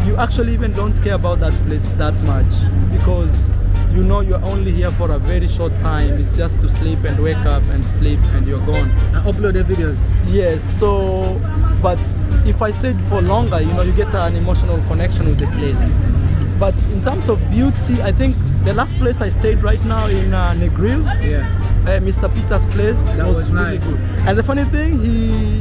You actually even don't care about that place that much because you know you're only here for a very short time. It's just to sleep and wake up and sleep and you're gone. And upload the videos. Yes, so, but if I stayed for longer, you know, you get an emotional connection with the place. But in terms of beauty, I think the last place I stayed right now in Negril, Mr. Peter's place, that was really nice. good. And the funny thing,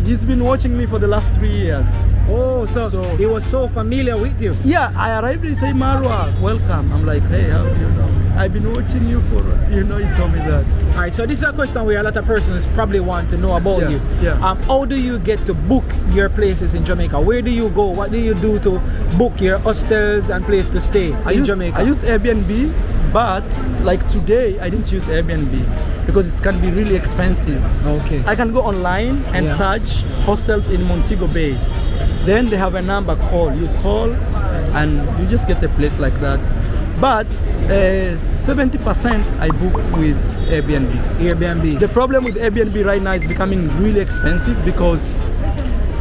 he's been watching me for the last 3 years. Oh, so he was so familiar with you. Yeah, I arrived, he said, "Marwa, welcome." I'm like, "Hey, how do you know? I've been watching you for," you know, he told me that. Alright, so this is a question where a lot of persons probably want to know about you. Yeah. How do you get to book your places in Jamaica? Where do you go? What do you do to book your hostels and place to stay in Jamaica? I use Airbnb, but like today, I didn't use Airbnb. because it can be really expensive. Okay. I can go online and Yeah. search hostels in Montego Bay. Then they have a number call. You call and you just get a place like that. But 70% I book with Airbnb. Airbnb. The problem with Airbnb right now is becoming really expensive because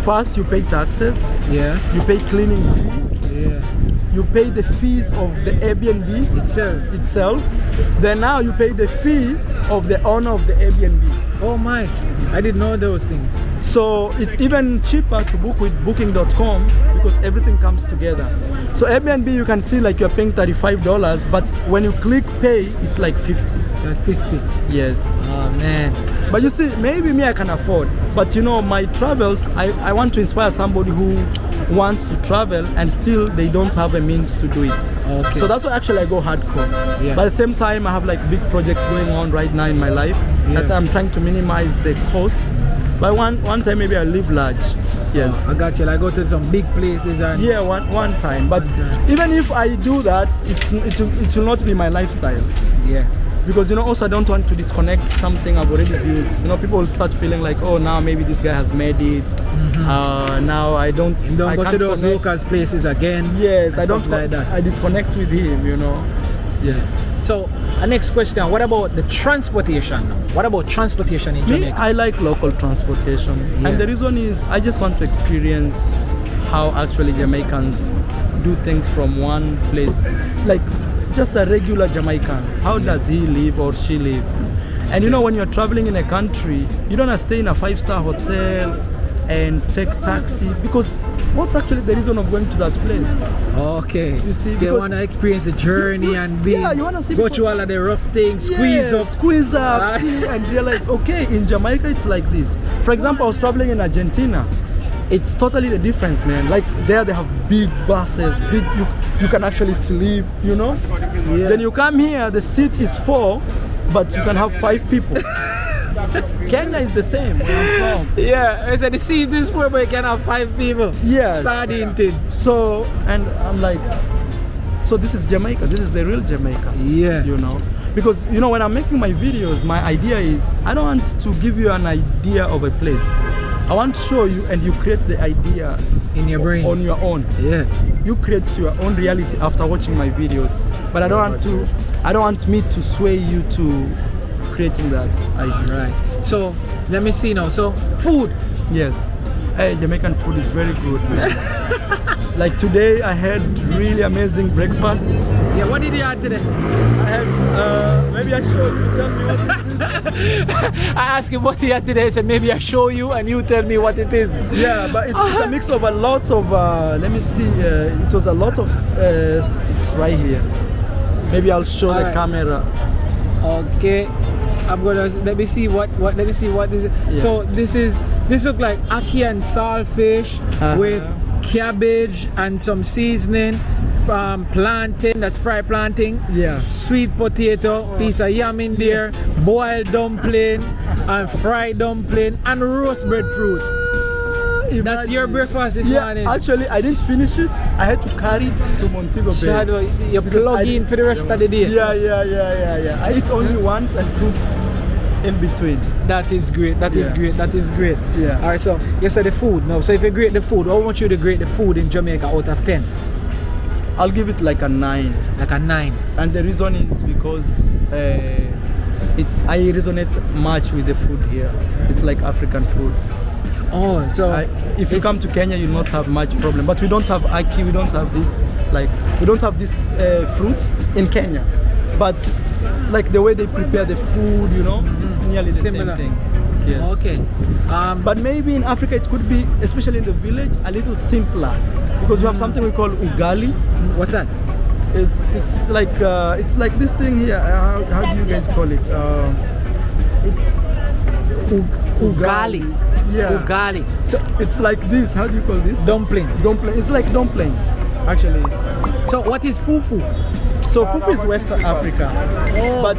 first you pay taxes, Yeah. you pay cleaning fee, Yeah. you pay the fees of the Airbnb itself. Then now you pay the fee of the owner of the Airbnb. Oh my, I didn't know those things. So it's even cheaper to book with booking.com because everything comes together. So Airbnb, you can see like you're paying $35, but when you click pay, it's like 50. Like 50. Yes. Oh man. But you see, maybe me I can afford. But you know, my travels, I want to inspire somebody who wants to travel and still they don't have a means to do it. Okay. So that's why actually I go hardcore. Yeah. But at the same time, I have like big projects going on right now in my life that Yeah. I'm trying to minimize the cost. But one time maybe I'll live large. Yes. I got you. I go to some big places and Yeah, one time. But even if I do that, it will not be my lifestyle. yeah. Because you know, also I don't want to disconnect something I've already built. You know, people will start feeling like, oh, now maybe this guy has made it. Now I don't. Don't I go to can't those connect. local places again. Yes, and I don't. stuff like that. I disconnect with him. You know. Yes. So, next question. What about the transportation now? What about transportation in Me, Jamaica? I like local transportation, Yeah. and the reason is I just want to experience how actually Jamaicans do things from one place, like just a regular Jamaican. How does he live or she live? And you know, when you're traveling in a country, you don't have to stay in a 5-star hotel and take taxi, because what's actually the reason of going to that place? Okay. You see, So you because- want to experience the journey and be Yeah, you wanna see go people- through all of the rough things, squeeze up. Squeeze up, Ah. see, and realize, okay, in Jamaica it's like this. For example, I was traveling in Argentina. It's totally the difference, man. Like there they have big buses, big, you can actually sleep, you know? Yeah. Then you come here, the seat is 4, but you can have 5 people. Kenya is the same where I'm from. Yeah, I said, see this where we can have 5 people. Yeah. Sardine thing. So, and I'm like, so this is Jamaica, this is the real Jamaica. Yeah. You know, because you know, when I'm making my videos, my idea is I don't want to give you an idea of a place. I want to show you and you create the idea In your brain. on your own. Yeah. You create your own reality after watching my videos. But I don't want me to sway you to creating that idea. Right. So let me see now. So food. Yes. Hey, Jamaican food is very good, man. Like today I had really amazing breakfast. Yeah, what did you have today? I had maybe I show you, tell me what this is. I asked him what he had today. I said maybe I show you and you tell me what it is. Yeah, but it's a mix of a lot of let me see, it was a lot of it's right here. Maybe I'll show the Alright. camera. Okay. I'm gonna let me see what this is. Yeah. So this look like ackee and saltfish with cabbage and some seasoning, plantain, that's fried plantain. Yeah. Sweet potato, piece of yam in there, boiled dumpling and fried dumpling and roast breadfruit. That's your breakfast this Yeah, morning. actually I didn't finish it. I had to carry it to Montego Bay. Shadow, you Because plug I- in for the rest of the day. Yeah. I eat only once and fruits in between. That is great. That is Yeah. great. That is great. Yeah. All right. So you said the food. No. So if you grade the food, I want you to grade the food in Jamaica out of 10. I'll give it like a 9. Like a 9. And the reason is because I resonate much with the food here. It's like African food. Oh, so If you it's- come to Kenya, you'll not have much problem. But we don't have ackee, we don't have this, we don't have these fruits in Kenya. But like the way they prepare the food, you know, it's nearly the Similar. same thing. Yes. Okay. But maybe in Africa it could be, especially in the village, a little simpler because we have something we call ugali. What's that? It's like this thing here. How do you guys call it? It's Ugali. Yeah. Ugali. So It's like this. How do you call this? dumpling. Dumpling. It's like dumpling, actually. So what is fufu? So fufu is Western Africa, Oh. but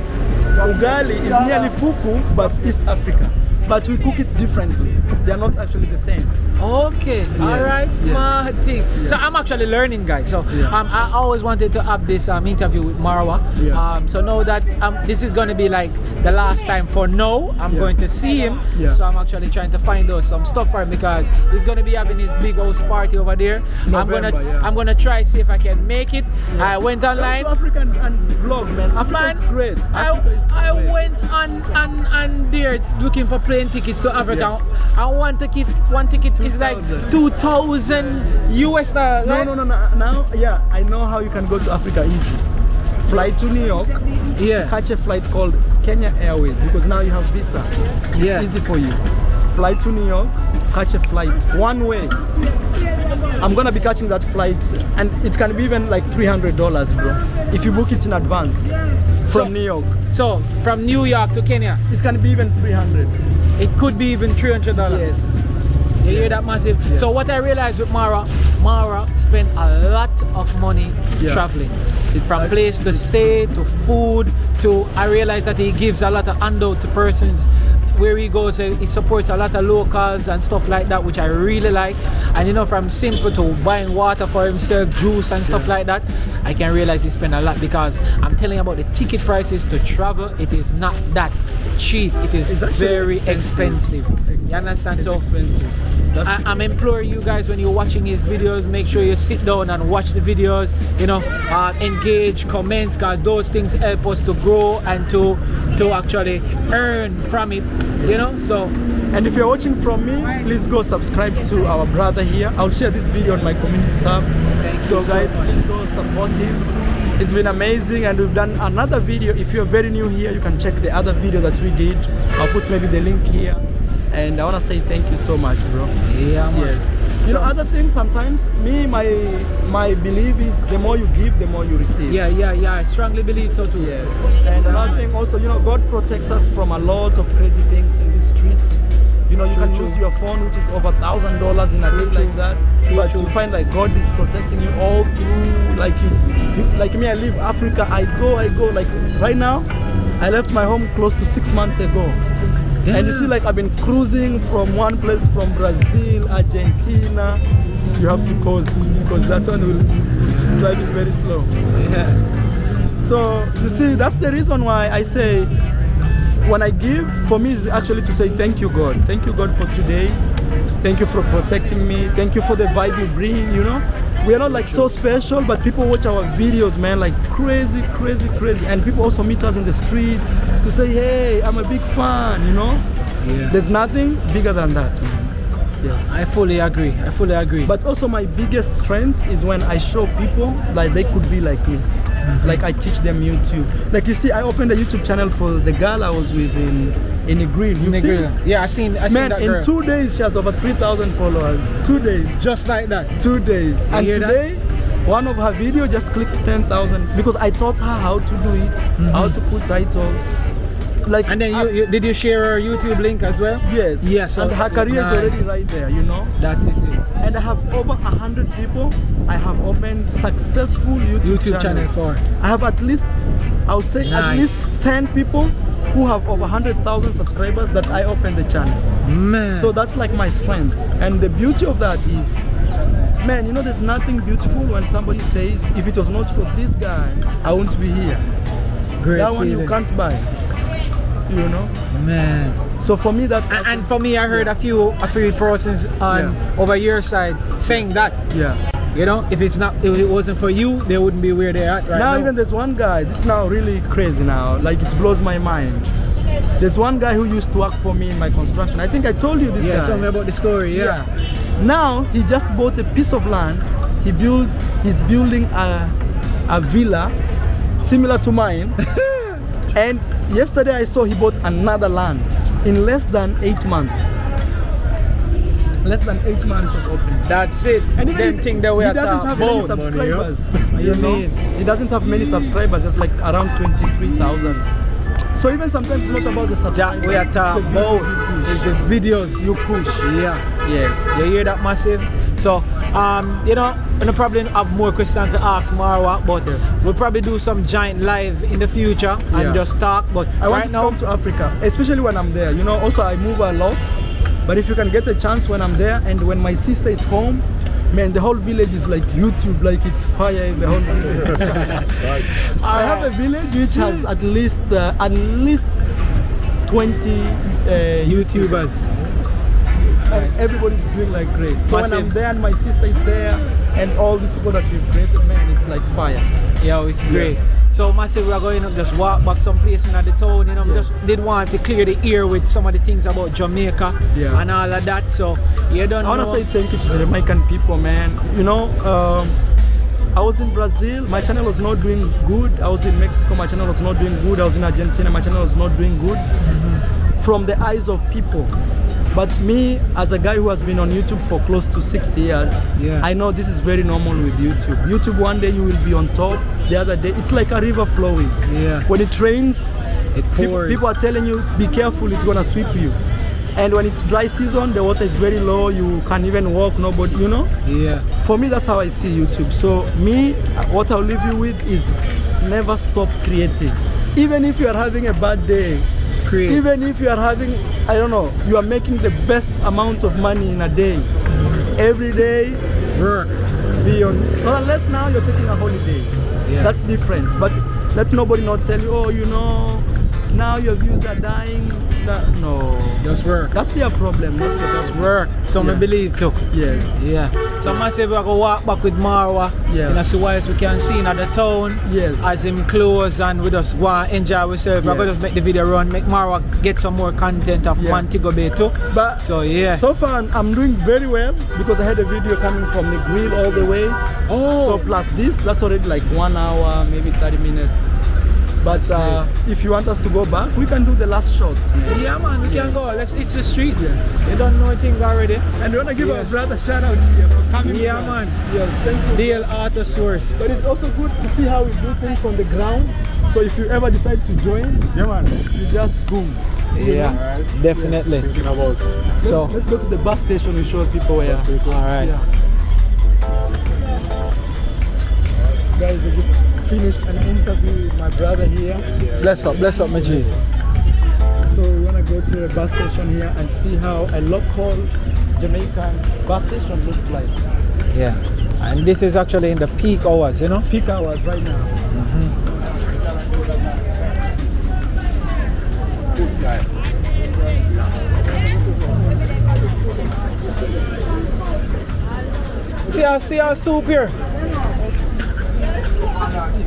ugali is nearly fufu, but East Africa. but we cook it differently. They are not actually the same. Okay, all right, yes. my thing. So I'm actually learning, guys. So I always wanted to have this interview with Marwa. Yeah. So now that this is going to be like the last time for now, I'm going to see him. Yeah. So I'm actually trying to find out some stuff for him because he's going to be having his big house party over there. November, I'm gonna try see if I can make it. I went online. Go to Africa and vlog, man. Africa is great. Africa is I great. went on there looking for plane tickets to Africa. And one ticket is like 2,000 US dollars. Right? No. Now, I know how you can go to Africa easy. Fly to New York. Yeah. Catch a flight called Kenya Airways because now you have visa. It's easy for you. Fly to New York. Catch a flight one way. I'm gonna be catching that flight, and it can be even like $300, bro, if you book it in advance from New York. So from New York to Kenya, it can be even 300. It could be even $300. Yes. You hear that massive? Yes. So what I realized with Marwa spent a lot of money traveling. From place to stay, to food, to I realized that he gives a lot of handout to persons. Where he goes, he supports a lot of locals and stuff like that, which I really like. And you know, from simple to buying water for himself, juice and stuff like that, I can realize he spent a lot because I'm telling you about the ticket prices to travel. It is not that cheap. It is very expensive. You understand? It's so expensive. I'm imploring you guys, when you're watching his videos, make sure you sit down and watch the videos, you know, engage, comments, because those things help us to grow and to actually earn from it, you know. So, and if you're watching from me, please go subscribe to our brother here. I'll share this video on my community tab. So guys, please go support him. It's been amazing, and we've done another video. If you're very new here, you can check the other video that we did. I'll put maybe the link here. And I want to say thank you so much, bro. Yeah, man. Yes. You know, other things sometimes, my belief is the more you give, the more you receive. Yeah. I strongly believe so too. Yes. And another thing also, you know, God protects us from a lot of crazy things in these streets. You know, you can choose your phone, which is over $1,000 in a day like that. But you find like God is protecting you all through. Like like me, I leave Africa. I go. Like right now, I left my home close to 6 months ago. Damn. And you see, like I've been cruising from one place, from Brazil, Argentina. You have to pause because that one will drive is very slow. Yeah. So you see, that's the reason why I say, when I give, for me is actually to say thank you, God. Thank you, God, for today. Thank you for protecting me. Thank you for the vibe you bring. You know, we are not like so special, but people watch our videos, man, like crazy. And people also meet us in the street to say, hey, I'm a big fan, you know. Yeah. There's nothing bigger than that, man. Yes. I fully agree. But also my biggest strength is when I show people like they could be like me. Like I teach them YouTube. Like you see, I opened a YouTube channel for the girl I was with in Negril. You see? Yeah, I seen that girl. In 2 days she has over 3,000 followers. 2 days. Just like that. 2 days. And hear today, one of her videos just clicked 10,000 because I taught her how to do it, how to put titles. Like, and then did you share her YouTube link as well? Yes. Yes. And her career is already right there, you know. That is it. And I have over 100 people. I have opened successful YouTube channel for. I have at least, I would say at least 10 people who have over 100,000 subscribers that I opened the channel. Man. So that's like my strength. And the beauty of that is, man, you know, there's nothing beautiful when somebody says, if it was not for this guy, I wouldn't be here. Great that one feeling. you can't buy. You know, man. So for me, that's and for me, I heard a few persons on over your side saying that. Yeah. You know, if it wasn't for you, they wouldn't be where they're at right now. Now even there's one guy. This is now really crazy now. Like it blows my mind. There's one guy who used to work for me in my construction. I think I told you this guy. Yeah, tell me about the story. Yeah. Now he just bought a piece of land. He's building a villa similar to mine. And yesterday I saw he bought another land in less than 8 months. Less than 8 months of opening. That's it. And them thing that we he are doesn't have many subscribers. You know? He doesn't have many subscribers. It's like around 23,000. So even sometimes it's not about the subscribers. We are talking about the videos you push. Yeah. Yes. You hear that massive? So you know, gonna probably have more questions to ask Marwa, but we'll probably do some giant live in the future and just talk. But I want right to now, come to Africa, especially when I'm there. You know, also I move a lot, but if you can get a chance when I'm there and when my sister is home, man, the whole village is like YouTube, like it's fire in the whole village. I have a village which has at least 20 YouTubers. and everybody's doing like great. So when Massive. I'm there and my sister is there and all these people that we've created, man, it's like fire. Yo, it's great. So Massive, we are going to just walk back some place in the town, you know. We just did want to clear the ear with some of the things about Jamaica and all of that. So you don't I want to know. say thank you to the Jamaican people, man. You know, I was in Brazil, my channel was not doing good. I was in Mexico, my channel was not doing good. I was in Argentina, my channel was not doing good. From the eyes of people. But me, as a guy who has been on YouTube for close to 6 years, I know this is very normal with YouTube. YouTube, one day you will be on top, the other day, it's like a river flowing. When it rains, it pours. People are telling you, be careful, it's gonna sweep you. And when it's dry season, the water is very low, you can't even walk, nobody, you know? For me, that's how I see YouTube. So me, what I'll leave you with is never stop creating. Even if you are having a bad day, even if you are having, I don't know, you are making the best amount of money in a day. Every day, work. Be on, not unless now you're taking a holiday. That's different. But let nobody not tell you, oh, you know, now your views are dying. No. Just work. That's their problem, not yours. Just work. So I believe too. Yes. So Massive, we go walk back with Marwa. And see what else we can see in the town. As him close and we just go and enjoy ourselves. We're going to just make the video run, make Marwa get some more content of Montego Bay too. But so so far I'm doing very well because I had a video coming from the grill all the way. So plus this, that's already like 1 hour, maybe 30 minutes. But if you want us to go back, we can do the last shot. Yeah, man, we can go. Let's hit the street. You don't know anything already. And we want to give our brother a shout out here for coming. Man. Yes, thank you. Deal Auto Source. But it's also good to see how we do things on the ground. So if you ever decide to join, you just boom. Definitely. So let's go to the bus station and show people where. Alright. Guys, I just finished an interview with my brother here. Bless up, my G. So we want to go to a bus station here and see how a local Jamaican bus station looks like. And this is actually in the peak hours, you know? Peak hours right now. See our soup here.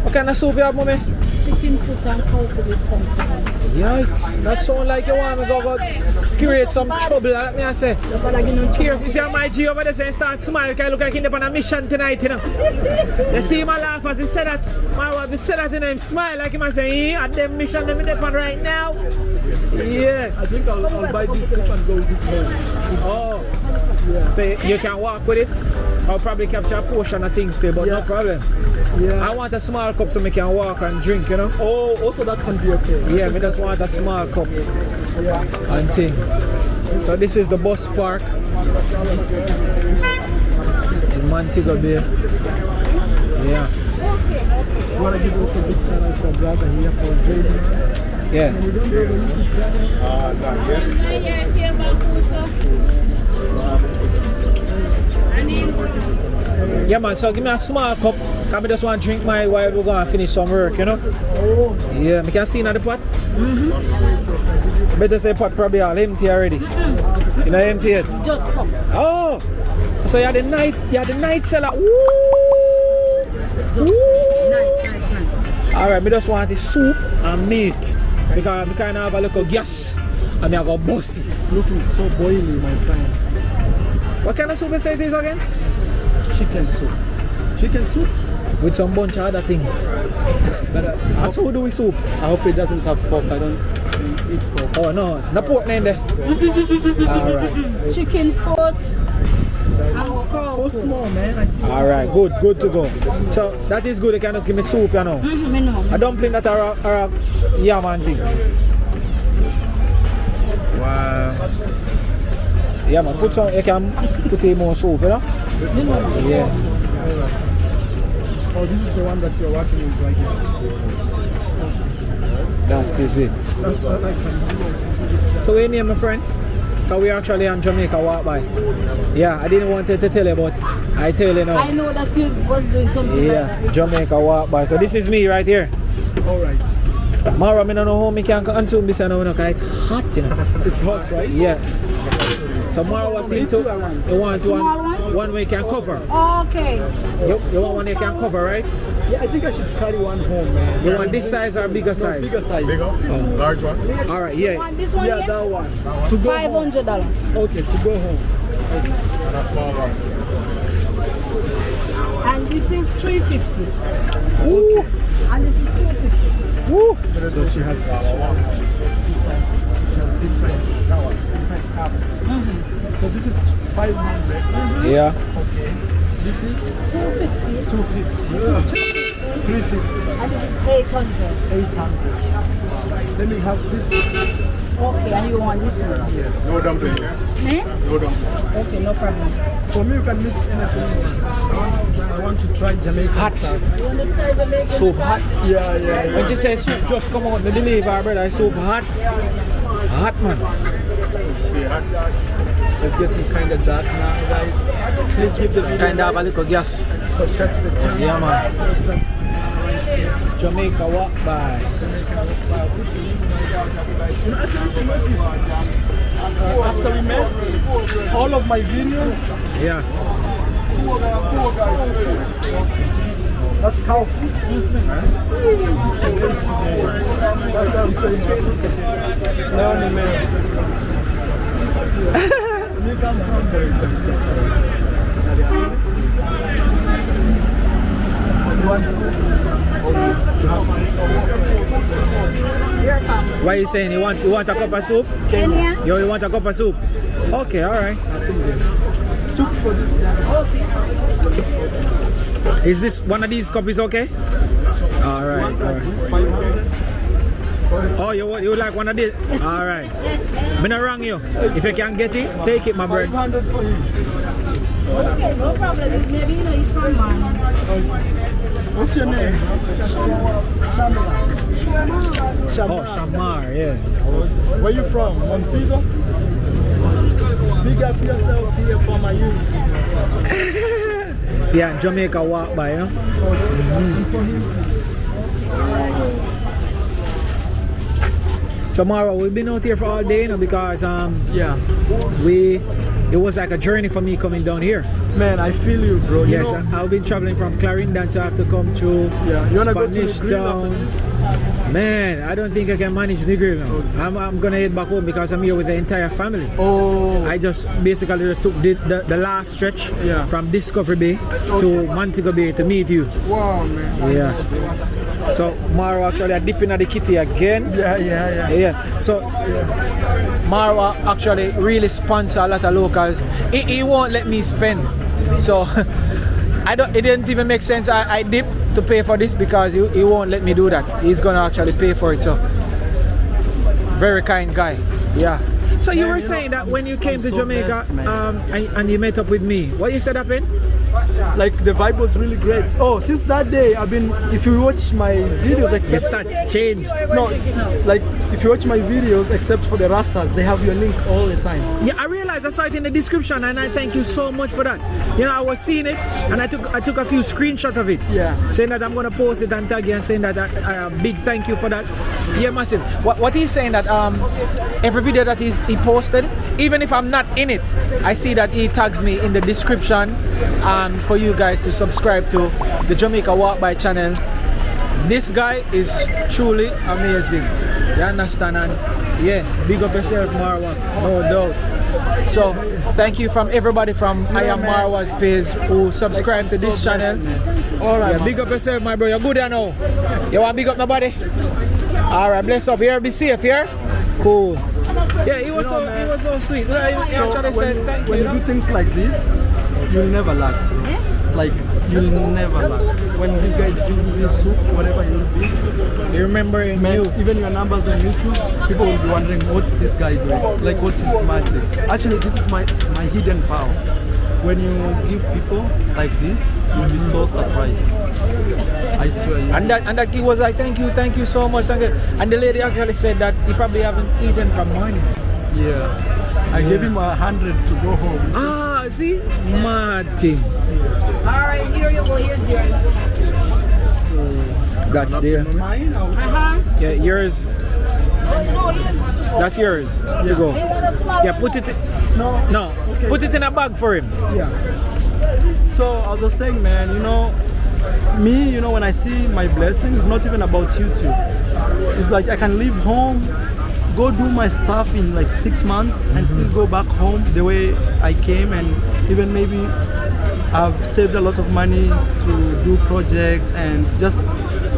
What kind of soup you have, mommy? Chicken foot and cow for the pumpkin. Yikes, that sound like you want me to go create some trouble, let me say. Here, you see my G over there saying start smile, because I look like he's on a mission tonight, you know. You see my laugh as he said that, he said that, you know, him smile like he must say, at them mission them in the right now. I think I'll buy this soup and go with it home. So you can walk with it. I'll probably capture a portion of things still, but no problem. I want a small cup so I can walk and drink, you know. Oh, also that can be okay. I just want a small cup and thing. So this is the bus park in Montego Bay. You want to give also a big shout out to our brother here for joining us. Yeah, man, so give me a small cup, because I just want to drink my while we're going to finish some work, you know? I can see in the pot. Better say pot probably all empty already. You know, empty it? Just come. Oh! So you had the night cellar. Woo! Nice. Alright, I just want the soup and meat. Because I kind of have a little gas and I go bust. Looking so boily, my friend. What kind of soup you say it is again? Chicken soup. Chicken soup? With some bunch of other things. But so do we soup? I hope it doesn't have pork. I don't eat pork. Oh no pork in there. Alright. Chicken foot. Post more, man. I see. Alright, good to go. So that is good. You can just give me soup, you know. A dumpling that are a man thing. Wow. Yeah, man. You can put in more soup, you know. Oh, this is the one that you're working with right now. That is it. That's what I can do. So what's your name, my friend? Because we actually on Jamaica walk by. Yeah, I didn't want to tell you, but I tell you now. I know that you was doing something like Yeah, that. Jamaica walk by. So this is me right here. All right. Marwa, I don't know how I can consume this now because it's hot, you know. It's hot, right? Yeah. So Marwa seems to you want one way you can cover. Okay. You want one you can cover, right? Yeah, I think I should carry one home, man. You want this size or bigger size? Bigger size. Large one. All right, yeah. Want this one Yeah, here? that one. To go home. $500. Okay, to go home. And a small one. And this is $350. Ooh. And this is $250. Woo. So she has different cups. So this is 500. Yeah. Okay. This is 250. 250. 350. And this is 800. 800. Let me have this. Okay, and you want this one? Yes. No dumpling, yeah? Eh? No dumpling. Okay, no problem. For me, you can mix anything you want. I want to try Jamaican stuff. You want to try the bacon So stuff? hot. Yeah. When you say soup just come out, the deliver, brother, it's so hot. Hot, man. Let's get some kind of dark now, guys. Please give the video Kind of have a little gas. subscribe to the channel. Yeah, man. Jamaica walk by. You know, actually, if you noticed, after we met, all of my videos, Yeah. that's cow food. That's how we say it. No, man. You come from there. You want soup? What are you saying? You want a cup of soup? Kenya? Yo, you want a cup of soup? Okay, all right. That's in there. Soup for this. Is this one of these cups okay? All right, all right. It's 500. Oh, you like one of these? All right. I'm not wrong you. If you can get it, take it, my brother. 500 for you. Okay, no problem. Maybe you know it's from man. What's your name? Shamla. Oh, Shamar, yeah. Where you from? Montego? Big up yourself here for my youth. Yeah, Jamaica walk by, you know? So Marwa, we've been out here for all day, you know, because Yeah. it was like a journey for me coming down here. Man, I feel you, bro. You Yes, know, I've been traveling from Clarendon, so I have to come through yeah. You wanna go to the Spanish grill after Town. this? Man, I don't think I can manage the grill now. I'm gonna head back home because I'm here with the entire family. Oh. I just basically just took the last stretch Yeah. from Discovery Bay to Montego Bay to meet you. Wow, man. Yeah. So Marwa actually are dipping at the kitty again. Yeah. Yeah. So Marwa actually really sponsor a lot of locals. He won't let me spend. So it didn't even make sense. I dip to pay for this because he won't let me do that. He's gonna actually pay for it. So very kind guy. Yeah. So you Man, were you saying know, that when you I'm came to so Jamaica blessed, man. and you met up with me, what you said happened? Like the vibe was really great. Oh, since that day, I've been. If you watch my videos, The except stats changed. no, like if you watch my videos, except for the Rastas, they have your link all the time. Yeah, I realized I saw it in the description, and I thank you so much for that. You know, I was seeing it, and I took a few screenshots of it. Yeah. Saying that I'm gonna post it and tag you, and saying that big thank you for that. Yeah, massive. What he's saying that every video that he posted, even if I'm not in it, I see that he tags me in the description for you guys to subscribe to the Jamaica Walk By channel. This guy is truly amazing. You understand? And yeah, big up yourself, Marwa, no doubt. So thank you from everybody from I Am Marwa's page who subscribe to this channel. Alright, big up yourself, my bro. You're good here now. You want big up nobody? Alright, bless up here, be safe here. Cool. Yeah, he was so sweet. He actually said thank when you. you do things like this, you'll never lack, bro. Like you'll never lack. When this guy is giving you this soup, whatever you'll be, You remember in man, you. even your numbers on YouTube, people will be wondering what's this guy doing? Like what's his magic? Actually, this is my hidden power. When you give people like this, you'll be so surprised. I swear. And that kid was like, thank you so much, thank you. And the lady actually said that he probably haven't eaten from morning. Yeah. I gave him 100 to go home. Ah, see? Mad thing. Alright, here you go, here's yours. That's there. Mine? Yeah, yours. No, here's That's yours. You go. Yeah, put it. No. Okay. Put it in a bag for him. Yeah. So I was just saying, man, you know, me, you know, when I see my blessing, it's not even about YouTube. It's like I can leave home, go do my stuff in like 6 months and still go back home the way I came, and even maybe I've saved a lot of money to do projects, and just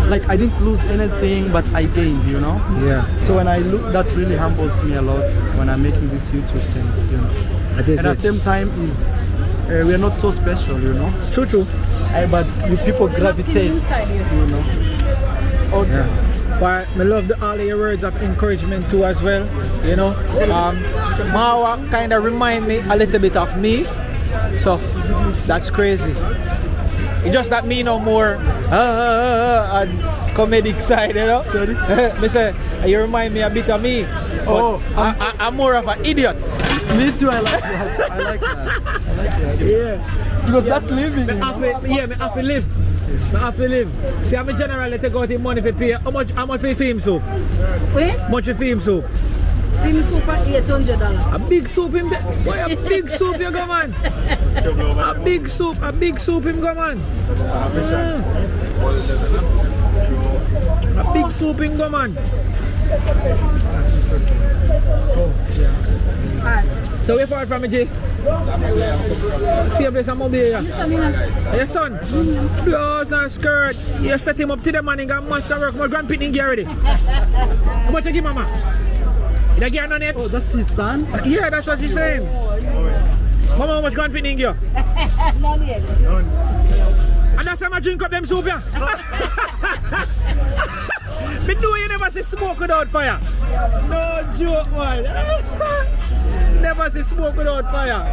like I didn't lose anything, but I gained, you know? Yeah. So when I look, that really humbles me a lot when I'm making these YouTube things, you know? And at the same time is we are not so special, you know? True. But you people gravitate, you know? Okay. Yeah. But I love all of your words of encouragement too as well. You know, Marwa kind of remind me a little bit of me, so that's crazy. It's just that me no more and comedic side, you know. Sorry? Me say you remind me a bit of me. Oh, I'm more of an idiot. Me too. I like that. I like that. Yeah. Because that's living. Me have to live. I have to live. See, I'm generally take out the money for pay. How much for theme soup? Wait? Much for theme soup? Theme soup at $800. A big soup in there. Why a big soup you go, man? A big soup him go, man. A big soup him go, man. So where far from me, G? See a place I'm over here. Your son? Blouse and skirt. You set him up to the man and got master work. My grandpit in already. How much you give mama? You get none yet? Oh, that's his son? Yeah, that's what she's saying. Mama, how much grandpit in here? None yet. And that's how I drink up them soup, yeah? Me know you never see smoke without fire. No joke, man. Never see smoke without fire.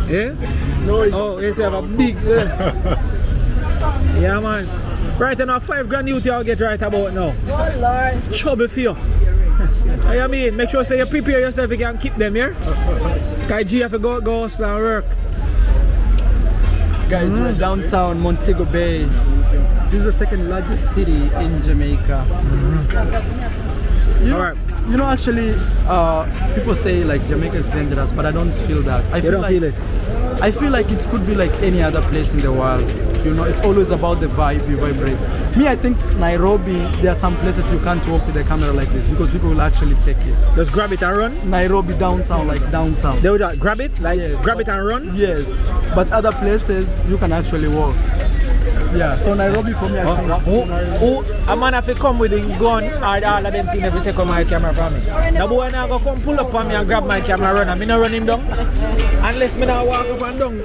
Yeah? No, it's Oh, you have a big. Yeah, man. Right now, $5,000 youth you'll get right about now. Oh, Lord. Trouble for you. I mean, make sure say you prepare yourself, you can keep them here. Because G have to go hustle and work. guys, we're downtown Montego Bay. This is the second largest city in Jamaica. You know, actually, people say like Jamaica is dangerous, but I don't feel that. I feel like it could be like any other place in the world. You know, it's always about the vibe you vibrate. Me, I think Nairobi, there are some places you can't walk with a camera like this because people will actually take it. Just grab it and run? Nairobi downtown, like downtown. They would grab it? Like Yes. grab it and run? Yes, but other places you can actually walk. Yeah, so Nairobi for me, I think. A man have to come with him gun or all of them things if you take on my camera from me. The boy now go come pull up on me and grab my camera and run and me not run him down. Unless me not walk up and down.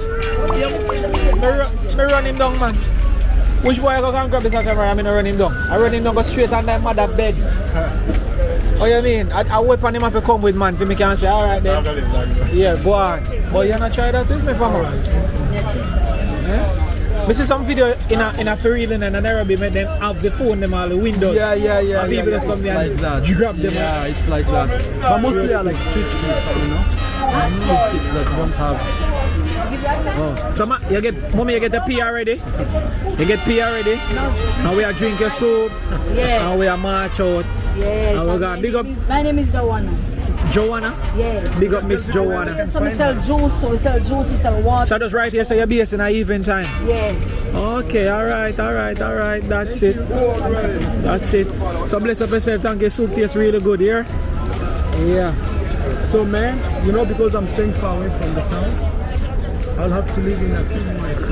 Me run him down, man. Which boy go and grab his camera and me not run him down? I run him down, go straight on that mother bed. Oh, you mean? I weapon him have to come with, man, for me can say, alright then. Yeah, go on. But you not try that with me, fam? Yeah? I see some video in a Pier One and Nairobi, make them have the phone, them all the windows. Yeah. And people just come there and that. you grab them. Yeah, it's like that. But mostly are like street kids, you know? Street kids that don't have. Oh. So you get the PR ready? You get PR ready? And we are drink your soup. Yeah. And we are march out. Yeah. And we got big up My name is Joanna. Joanna. Yeah. Big up Miss Joanna. So we sell juice too. We sell juice, we sell water. So just right here, so you're based in an evening time. Yeah. Okay, alright. That's it. So bless up yourself, thank you. Soup tastes really good here. Yeah. So man, you know, because I'm staying far away from the town, I'll have to live in a few miles.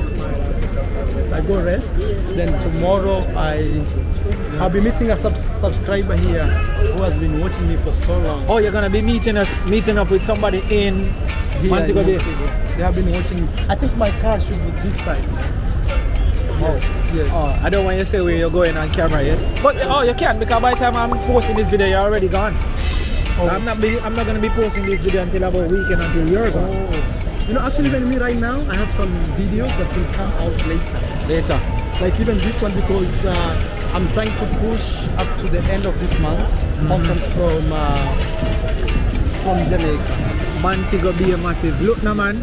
I go rest, then tomorrow I'll be meeting a subscriber here who has been watching me for so long. Oh, you're gonna be meeting up with somebody in Here Montego in Bay. Montego. They have been watching me. I think my car should be this side. Yes. Oh, I don't want you to say where you're going on camera yet. But oh, you can, because by the time I'm posting this video, you're already gone. Oh. I'm not going to be posting this video until about a weekend until you're gone. Oh. You know, actually, even me right now, I have some videos that will come out later. Like even this one, because I'm trying to push up to the end of this month. Content from Jamaica. Montego Bay massive. Look now, man.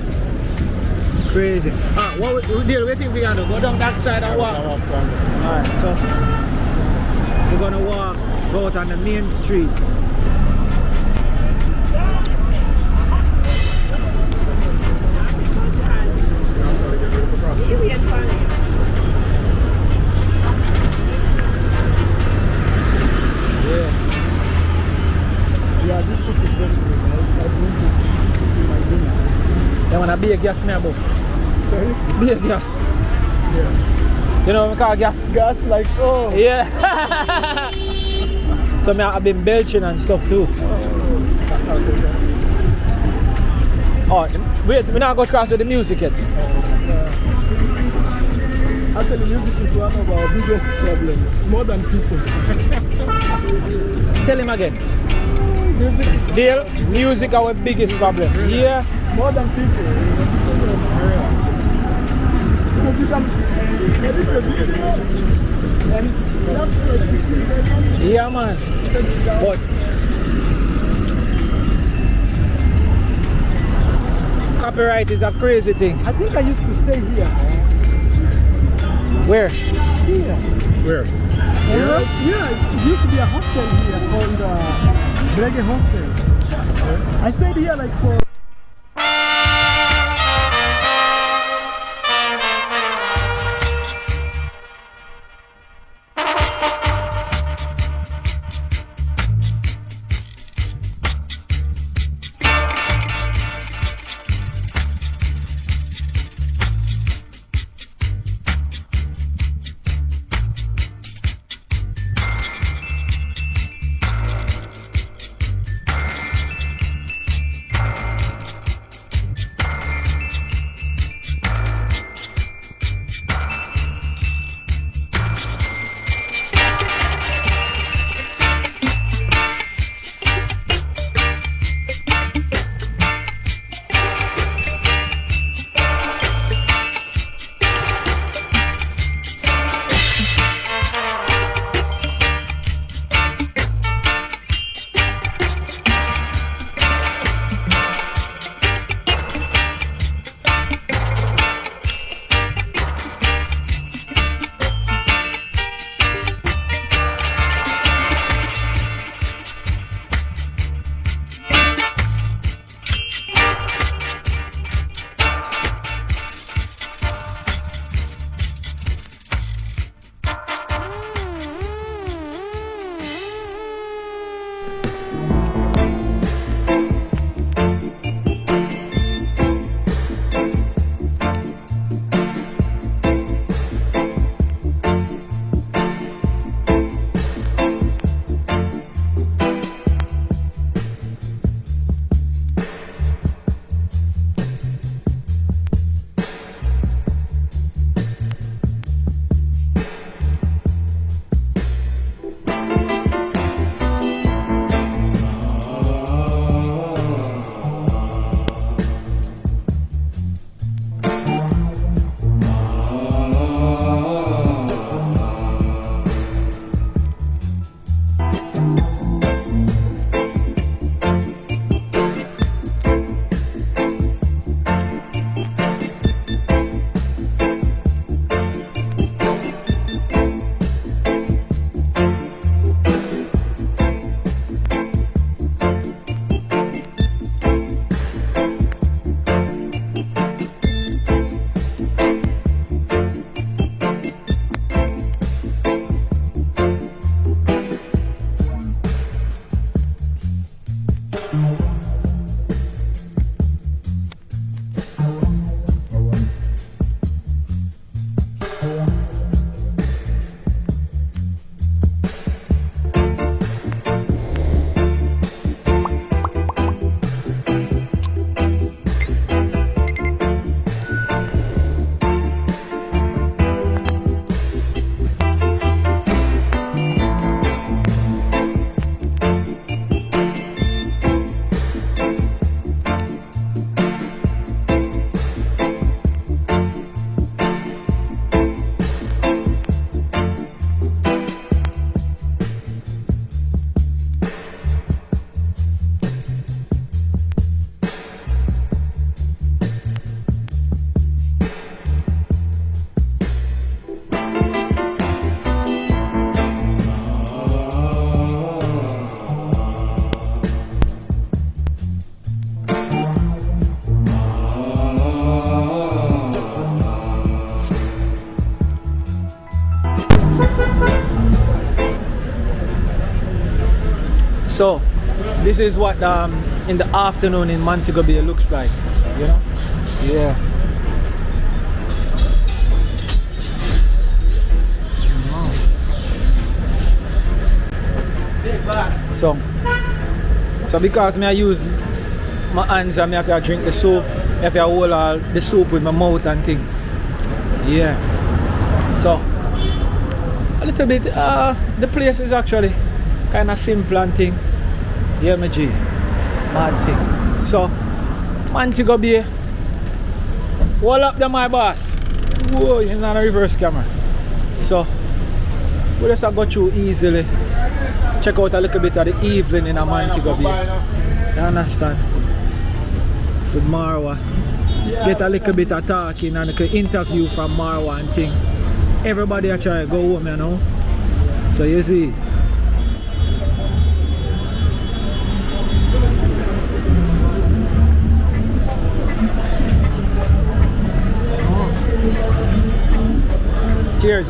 Crazy. What deal? We think we're gonna go down that side and walk. Alright, so we're gonna go out on the main street. Yeah, this soup is very good. I drink it in my dinner. You wanna be a gas me boss? Sorry? Be a gas. Yeah. You know what we call gas? Gas like, oh. Yeah. So I've been belching and stuff too. Oh, wait, we're not going to cross with the music yet. Actually, music is one of our biggest problems, more than people. Tell him again. Music is Deal, music our biggest problem. Yeah. more than people. Because you can edit a video and that's like 15 seconds. Yeah, man. But copyright is a crazy thing. I think I used to stay here. Where? Here. Where? Yeah, it used to be a hostel here called Reggae Hostel. I stayed here like for So this is what in the afternoon in Montego Bay looks like, you know? Yeah. So because me I use my hands and me have to drink the soup, I have to hold all the soup with my mouth and thing. Yeah. So a little bit the place is actually kind of simple and thing. Yeah, my G. Mad thing. So Montego Bay. Hold up there, my boss. Whoa, you're not a reverse camera. So we just go through easily. Check out a little bit of the evening in Montego Bay. You understand? With MARWA. Get a little bit of talking and a little interview from MARWA and thing. Everybody actually go home, you know. So you see. Cheers.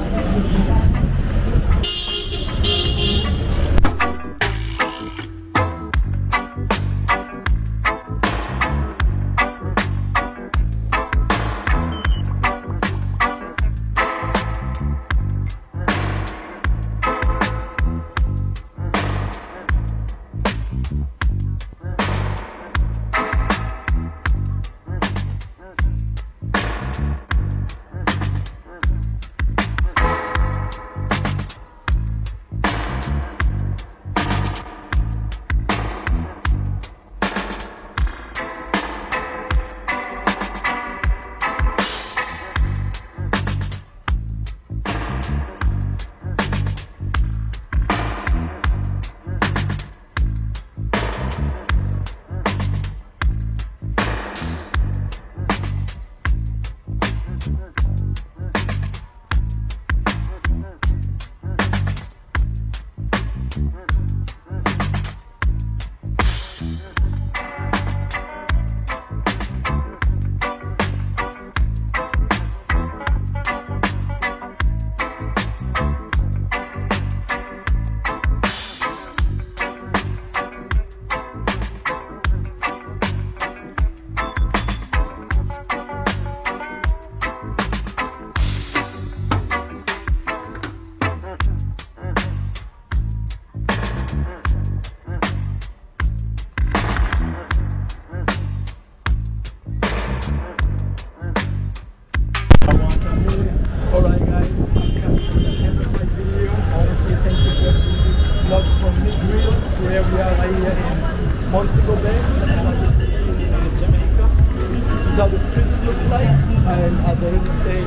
Montego Bay, in Jamaica. This is how the streets look like, and as I already said,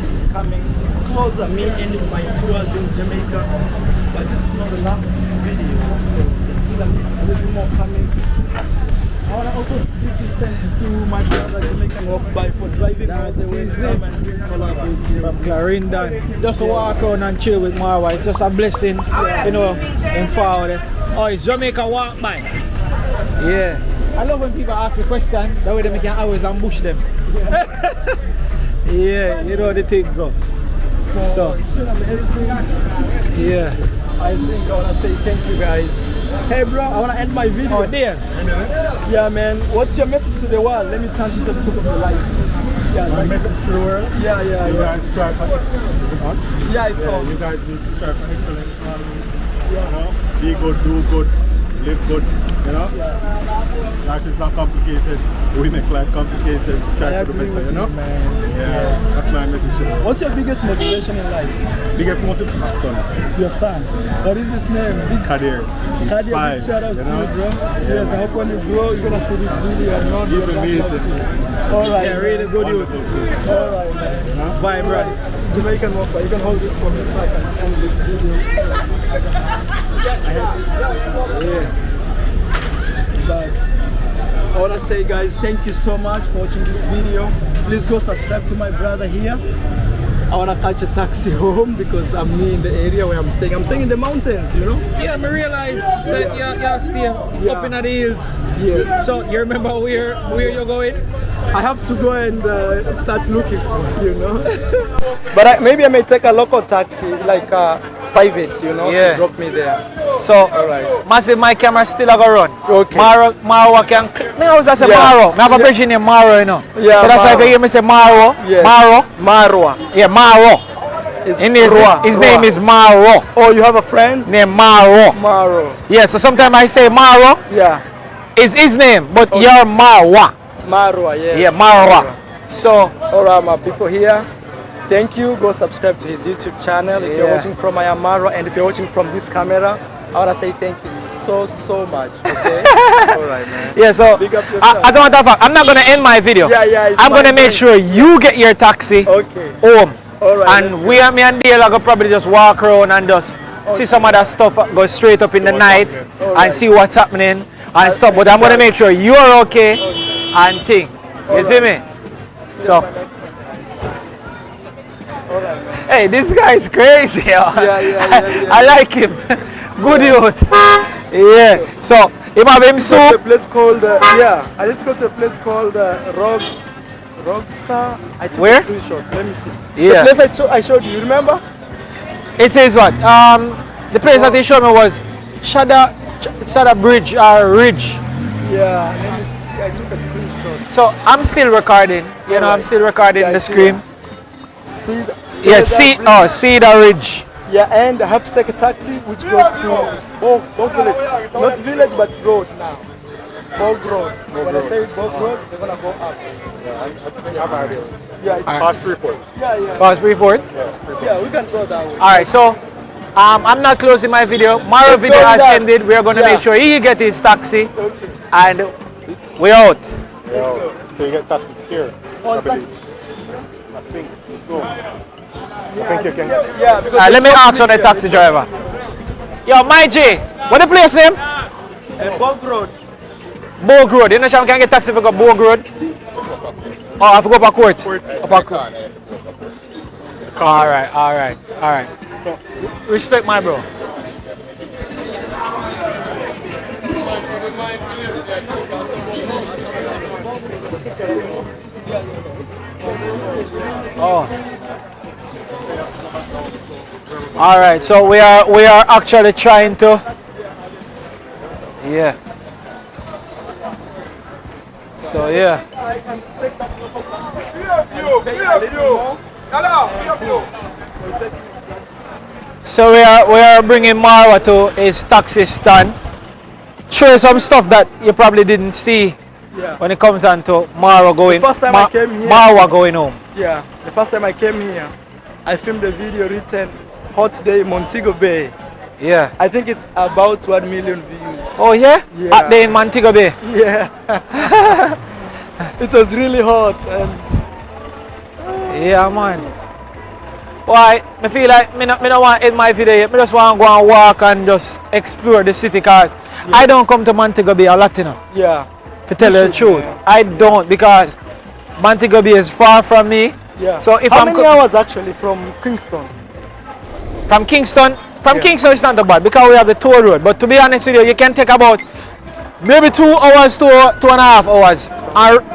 it's coming, it's close. I mean, ending my tours in Jamaica, but this is not the last video, so there's still a little more coming. I want to also speak this thanks to my brother Jamaican walk by for driving all the way from Clarendon. Just walk around and chill with MARWA. It's just a blessing, you know, in forward. Oh, it's Jamaica walk by. Yeah. I love when people ask a question, that way they can always ambush them. Yeah, you know the thing go. So it's been amazing. yeah. I think I want to say thank you guys. Hey bro, I want to end my video. Oh dear. Yeah man, what's your message to the world? Let me turn to the top of the light. Yeah, My message to the world? Yeah. You guys strive for excellence. Yeah, it's on. You guys need to strive for excellence. You know? Be good, do good, live good, you know? Life is not complicated. We make life complicated. Try to do better, you know? Yeah, that's my message to the world. What's your biggest motivation in life? Biggest motive? My son. Your son. What is his name? Kadir. He's Kadir, big 5. shout out you to know? you, bro. Yeah, Yes, I hope when you grow, you're gonna see this video and not He's amazing. Alright. Yeah, really good youth. Alright, man. You know? Bye, bro. Jamaican walker, you can hold this for me so I can end this video. But I want to say guys, thank you so much for watching this video. Please go subscribe to my brother here. I want to catch a taxi home because I'm new in the area where I'm staying. I'm staying in the mountains, you know? Yeah, I realize so you stay up in the hills. Yes. So you remember where you're going? I have to go and start looking for it, you know? But maybe I may take a local taxi, like private, you know, Yeah. to drop me there. So, Alright. massive, my camera still a go run. Okay. Marwa can. Me always say Yeah. Marwa. Me have a bridge named Marwa, you know. Yeah, So that's why if you Marwa. hear me say Marwa. Yes. Marwa. Marwa. Yeah, Marwa. Is In his Rwa. name is Marwa. Oh, you have a friend? Named Marwa. Maro. Yeah, so sometimes I say Marwa Yeah. is his name, but you're Marwa. Marwa, yes. Yeah, Marwa. So, Alright, my people here. Thank you. Go subscribe to his YouTube channel. If you're Yeah. watching from Marwa, and if you're watching from this camera, I wanna say thank you so much. Okay. Alright, man. yeah, so Big up yourself. as a matter of fact, I'm not gonna end my video. Yeah, yeah, it's I'm my gonna make turn. sure you get your taxi Okay. home. Alright. And me and Dale are gonna probably just walk around and just see some of that stuff, go straight up in the night and see what's happening and stuff. But I'm gonna make sure you're okay and think. You see me? So, hey, this guy is crazy. Yeah. I like him. Good youth. Yeah. So, him have him To a soup. place called I need to go to a place called Rockstar. I took Where? a screenshot. Let me see. Yeah. The place I showed you. Remember? It says what? The place that he showed me was Shada Bridge or Ridge. Yeah. Let me see. I took a screenshot. So I'm still recording. You know, I'm still recording Yeah, I the see screen. See. Yeah, that bridge? Cedar Ridge. Yeah, and I have to take a taxi which goes to Bog Village. Not village, but road now. Bog Road. When I say Bog Road, they're gonna go up. Yeah, it's Past Freeport. yeah. Past Freeport. Yeah, we can go that way. Alright, so I'm not closing my video. Maro Let's video go has with us. ended. We're gonna Yeah. make sure he get his taxi and we're out. So you get taxis here. I believe. I think so. I think you can. Yeah, because Let me ask on the taxi driver. Yo, my G, what the place name? Bog Road. Bogue Road. You know I can get taxi if I go Bogue Road? Oh, I have to go back court. Alright. Respect my bro. Oh. Alright, so we are actually trying to. Yeah. So yeah. So we are bringing Marwa to his taxi stand. Show some stuff that you probably didn't see when it comes down to Marwa going. The first time I came here- Marwa going home. Yeah, the first time I came here, I filmed a video written Hot Day Montego Bay. Yeah. I think it's about 1 million views. Oh yeah? Yeah. At the in Montego Bay. Yeah. It was really hot and Yeah man. Why? I feel like me don't want to end my video yet. I just want to go and walk and just explore the city cause I don't come to Montego Bay a lot, you know. yeah. To tell you the should, truth. man. I don't because Montego Bay is far from me. Yeah. So if How I'm many hours actually from Kingston? from Kingston, Yeah. Kingston it's not that bad because we have the toll road. But to be honest with you, you can take about maybe 2 hours to 2.5 hours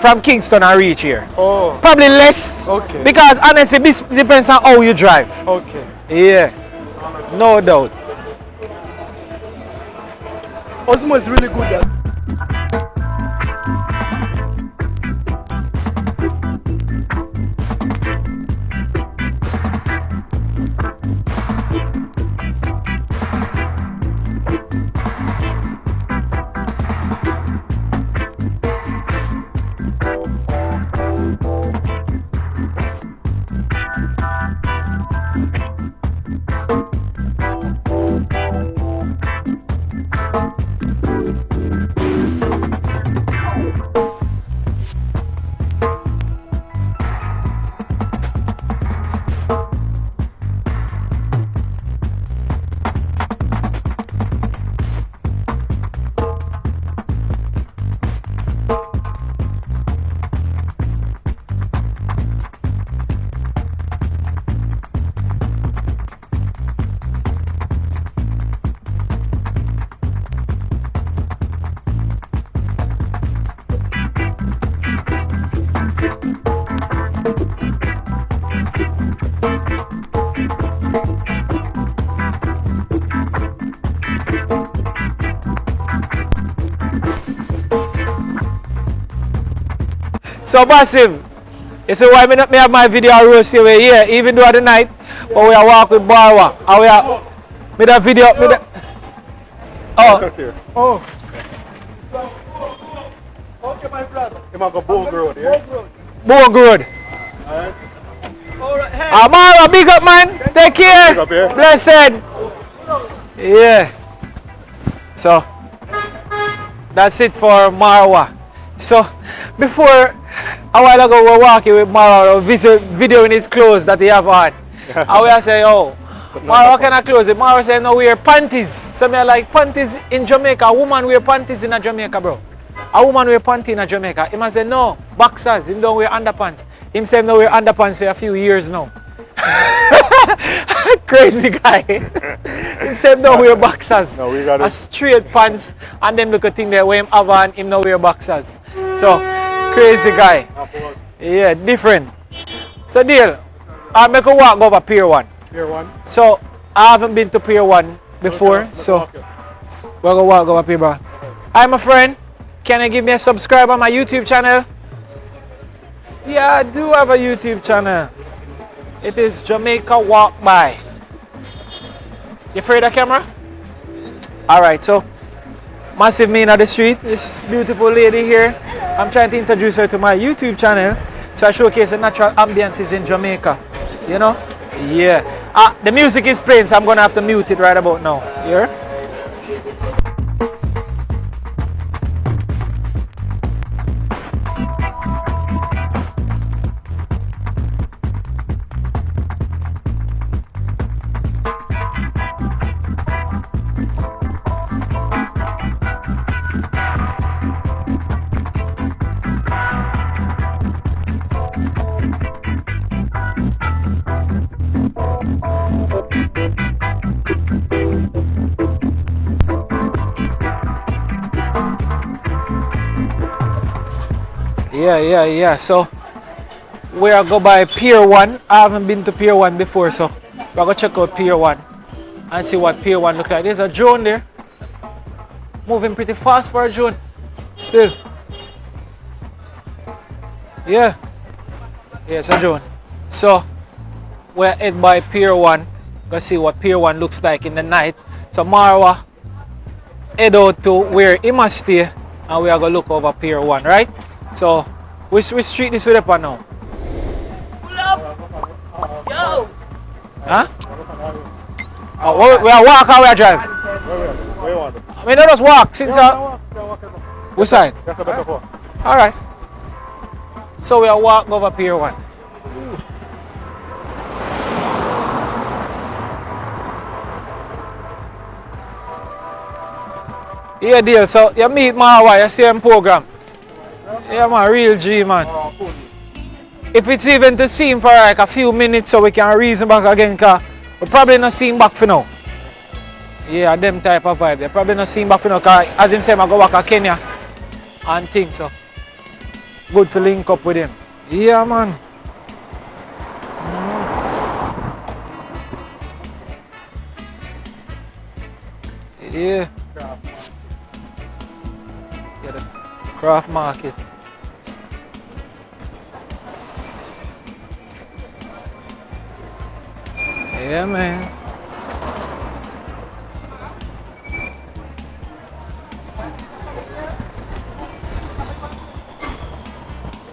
from Kingston and reach here. Oh, Probably less. Okay. Because honestly, this depends on how you drive. okay. Yeah. No doubt. Osmo is really good at So massive. You see why me have my video roast over here, even though at the night, but we are walk with MARWA. And we are with a video. Oh. Okay, my brother. You might go Boog Road, yeah? Boog Road. Alright. Alright, hey. MARWA, big up, man. Take care. Big up, yeah. Blessed. Yeah. So that's it for MARWA. So before a while ago we were walking with MARWA, videoing his clothes that he have on. And we are saying, oh, MARWA, what kind of clothes? MARWA said, no, we wear panties. So me like, panties in Jamaica. A woman wear panties in Jamaica, bro. A woman wear panties in Jamaica. He must say, no, boxers. Him don't wear underpants. Him say, no, wear underpants for a few years now. Crazy guy. Him say, no, wear boxers. No, we got a straight pants and them look at thing there where him have on, him no wear boxers. So, crazy guy. Yeah, different. So, deal. I make a walk over Pier One. Pier One. So, I haven't been to Pier One before, so we're going to walk over Pier One. Hi, my friend. Can you give me a subscribe on my YouTube channel? Yeah, I do have a YouTube channel. It is Jamaica Walk By. You afraid of the camera? Alright, so massive man on the street. This beautiful lady here. I'm trying to introduce her to my YouTube channel. So I showcase the natural ambiences in Jamaica. You know? Yeah. The music is playing, so I'm gonna have to mute it right about now. Here. Yeah. So we are go by Pier One. I haven't been to Pier One before, so we're gonna check out Pier One and see what Pier One looks like. There's a drone there. Moving pretty fast for a drone. Still. Yeah, it's a drone. So we're head by Pier One. Gonna see what Pier One looks like in the night. So MARWA head out to where he must stay, and we are gonna look over Pier One, right? So which street this with up now? Pull up. Yo. Huh? Oh, we are walk or we are drive? Where you want it? I mean, let us walk since which side? Alright. So we are walk over Pier One. Yeah, deal. So you meet MARWA, you see him program. Yeah, man, real G, man. If it's even to see him for like a few minutes so we can reason back again, because we probably not see him back for now. Yeah, them type of vibe. They probably not see him back for now, because as him say, I go back to Kenya and things, so good to link up with him. Yeah, man. Yeah. Yeah, the craft market. Yeah, man.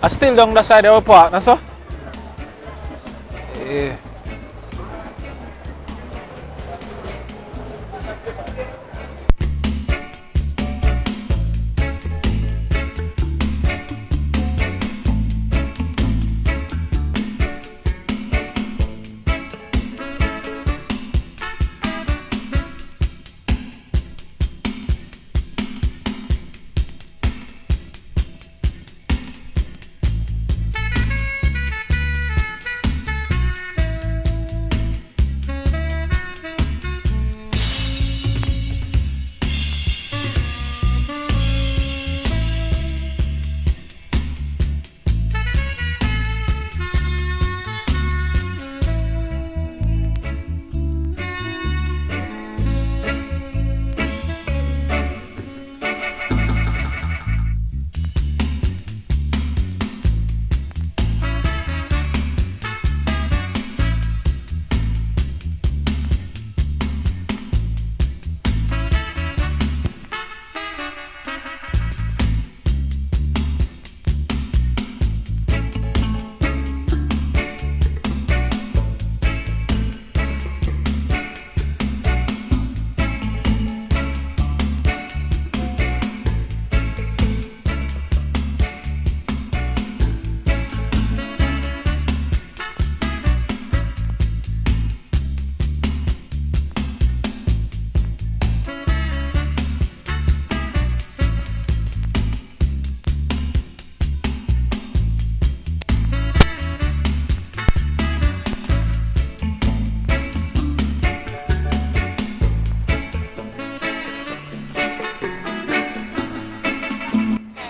I still down the side of the park, that's all? Yeah.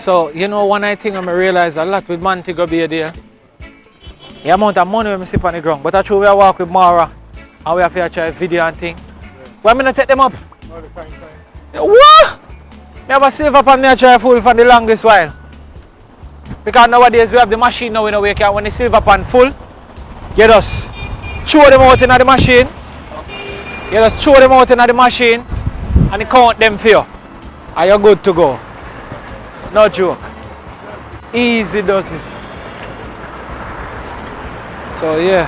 So, you know, one thing I realized a lot with Montego Bay there, the amount of money we see on the ground. But I true we walk with MARWA and we have to try video and thing. Why am I not take them up? What? I have a silver pan me try full for the longest while. Because nowadays we have the machine now, you know, we can, when the silver pan full, you just throw them out in the machine. You just throw them out in the machine and you count them for you. And you're good to go. No joke. Easy does it. So yeah,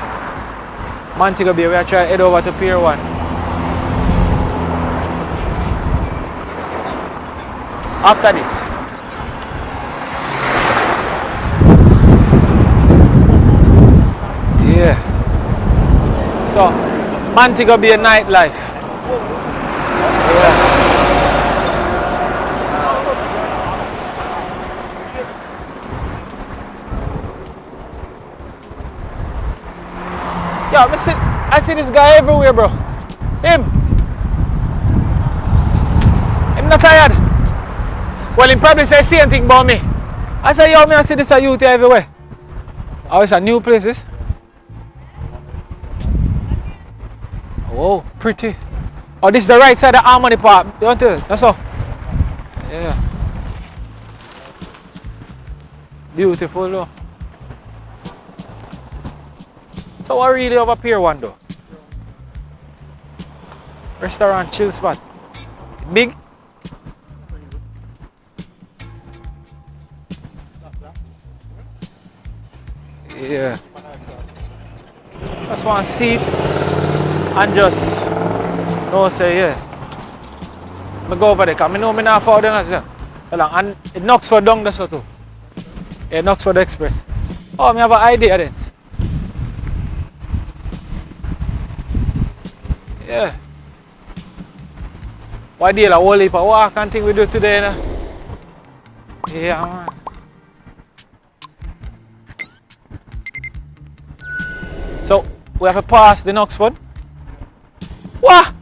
Montego Bay, we are trying to head over to Pier One. After this. Yeah. So, Montego Bay nightlife. Yeah. Yo, I see this guy everywhere, bro. Him not tired. Well, he probably say same thing about me. I say, yo, I see this youth here everywhere. Oh, it's a new places. Oh, pretty. Oh, this is the right side of Harmony Park. Don't you? That's all. Yeah. Beautiful, though. So what really over Pier One though? Restaurant, chill spot. Big? Yeah. Just want to seat and just no say yeah. I go over there because I know I not fall down so long. And it knocks for down the so too. Yeah, knocks for the express. Oh, I have an idea then. Yeah. Why deal a whole heap of walk and thing we do today now? Yeah, man. So we have to pass the Knoxford. What?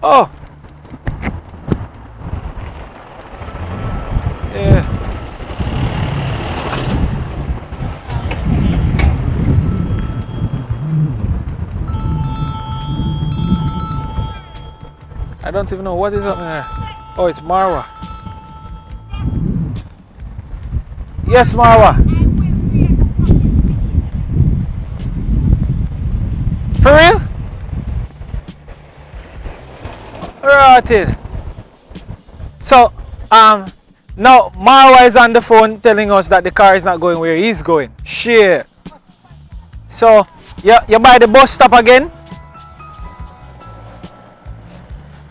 Oh. Yeah. I don't even know what is up there. Oh, it's MARWA. Yes, MARWA. For real? Right. So, now MARWA is on the phone telling us that the car is not going where he's going. Shit. So, you by the bus stop again?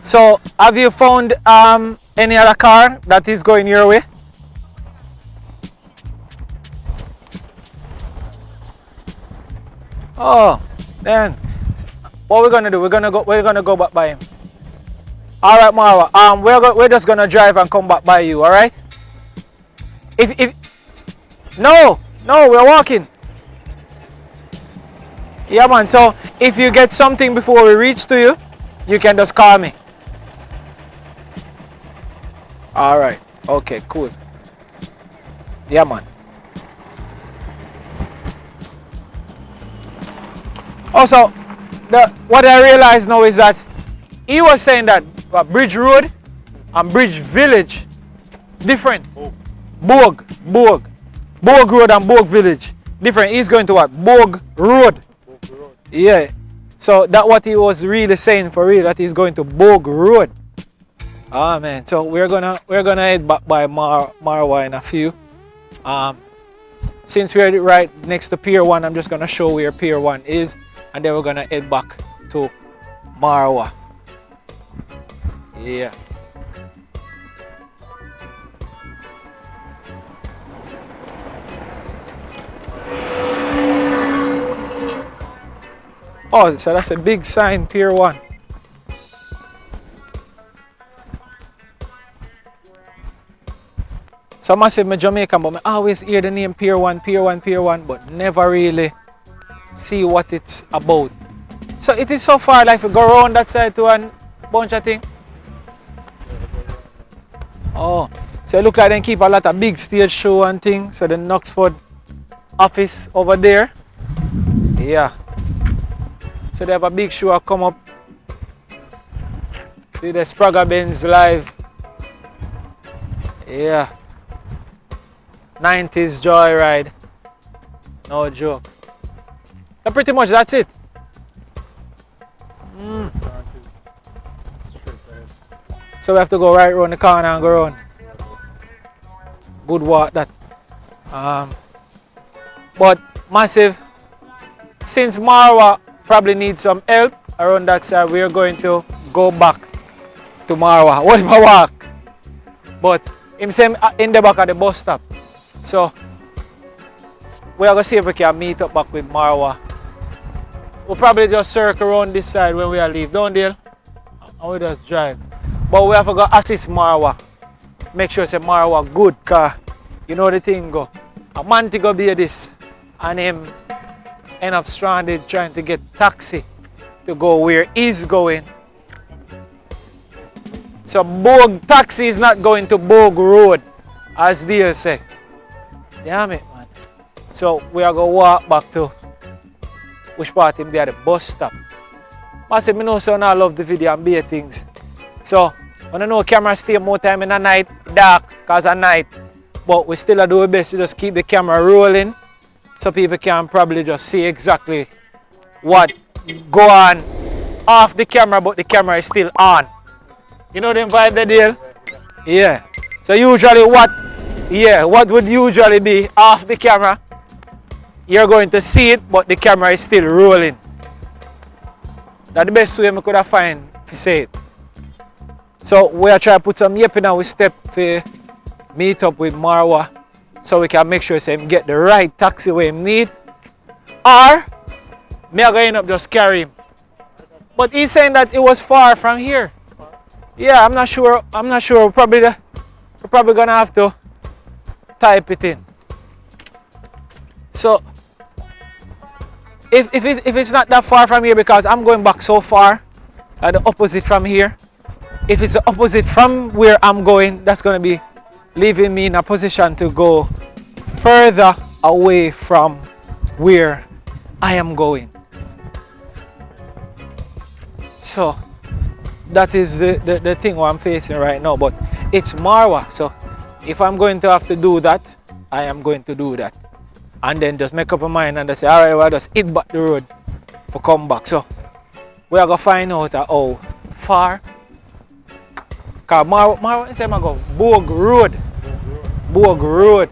So, have you found any other car that is going your way? Oh, then what we're gonna do? We're gonna go back by him. All right, MARWA. We're just gonna drive and come back by you. All right? No, we're walking. Yeah, man. So if you get something before we reach to you, you can just call me. All right. Okay. Cool. Yeah, man. Also, what I realize now is that he was saying that Bridge Road and Bridge Village different. Bogue Road and Bogue Village different. He's going to what? Bogue Road. Yeah. So that's what he was really saying for real, that he's going to Bogue Road. Ah man. So we're gonna head back by MARWA in a few. Since we're right next to Pier One, I'm just gonna show where Pier One is, and then we're gonna head back to MARWA. Yeah. Oh, so that's a big sign, Pier One. Some say I'm Jamaican, but I always hear the name Pier One, but never really see what it's about. So it is so far, like, we go around that side to a bunch of things. Oh, So it look like they keep a lot of big stage show and things. So the Knoxford office over there. Yeah. So they have a big show come up. See the Sprague Benz live. Yeah. 90s joyride. No joke. So pretty much that's it. So we have to go right around the corner and go around. Good walk that. But massive. Since MARWA probably needs some help around that side, we are going to go back to MARWA. What if I walk? But him same in the back of the bus stop. So we are going to see if we can meet up back with MARWA. We'll probably just circle around this side when we are leave, don't deal? And we just drive. But we have to go assist MARWA. Make sure it's a MARWA good car. You know the thing go. A Montego Bay this. And him end up stranded trying to get taxi to go where he's going. So Bogue taxi is not going to Bogue Road, as they say. Damn it, man. So we are going to walk back to which part him there, the bus stop. I said, I know so I love the video and be things. So when I know camera stay more time in the night, dark, cause at night. But we still do our best to just keep the camera rolling so people can probably just see exactly what go on off the camera, but the camera is still on. You know the vibe the deal? Yeah. So usually what would usually be off the camera, you're going to see it, but the camera is still rolling. That's the best way I could have find to say it. So we are trying to put some yep in our step to meet up with MARWA so we can make sure him get the right taxi where he need. Or me are going up just carry him. But he's saying that it was far from here. Yeah, I'm not sure. We're probably gonna have to type it in. So if it's not that far from here, because I'm going back so far, the opposite from here. If it's the opposite from where I'm going, that's going to be leaving me in a position to go further away from where I am going. So that is the thing what I'm facing right now. But it's MARWA. So if I'm going to have to do that, I am going to do that. And then just make up my mind and just say, alright, well, just hit back the road for come back. So we are going to find out how far. Because MARWA say I go Bogue Road. Bogue Road.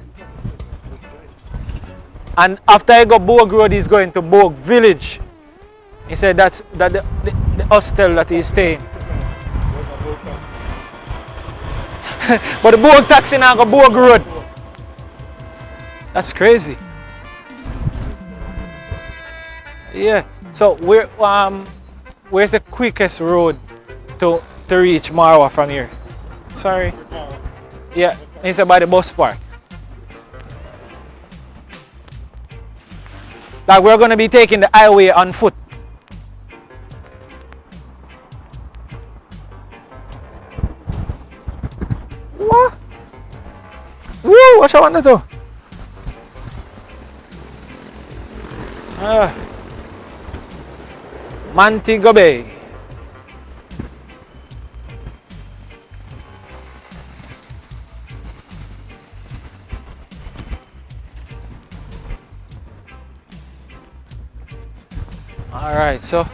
And after I go Bogue Road, he's going to Bogue Village. He said that's the hostel that he's staying. But the Bogue taxi now go Bogue Road. That's crazy. Yeah. So where's the quickest road to reach MARWA from here? Sorry. Yeah, it's by the bus park. Like we're gonna be taking the highway on foot. What? Woo! What you want to do? Montego Bay. Alright, so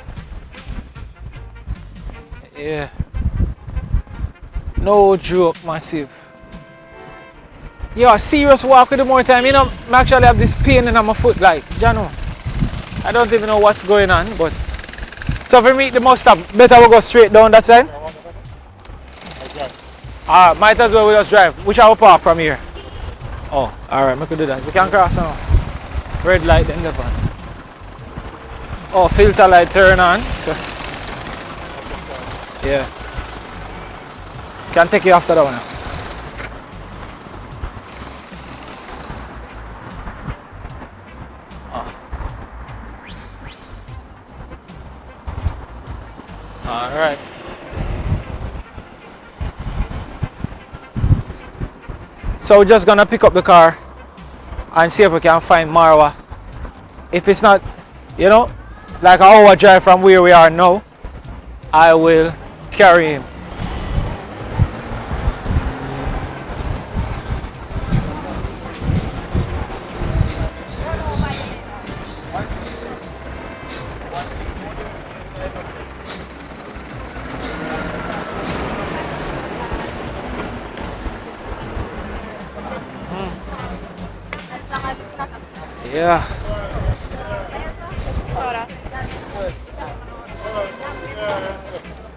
yeah, no joke, massive. Yo, a serious walk with the more time. You know, I actually have this pain in my foot, like, you know. I don't even know what's going on, but so if we meet the bus stop, better we go straight down that side. Might as well we just drive. Which our park from here? Oh, alright, we can do that. We can cross now. Red light in the front. Oh, filter light turn on. Yeah. Can take you after that one. Alright. So we're just gonna pick up the car and see if we can find MARWA. If it's not, you know, like an hour drive from where we are now, I will carry him. Yeah.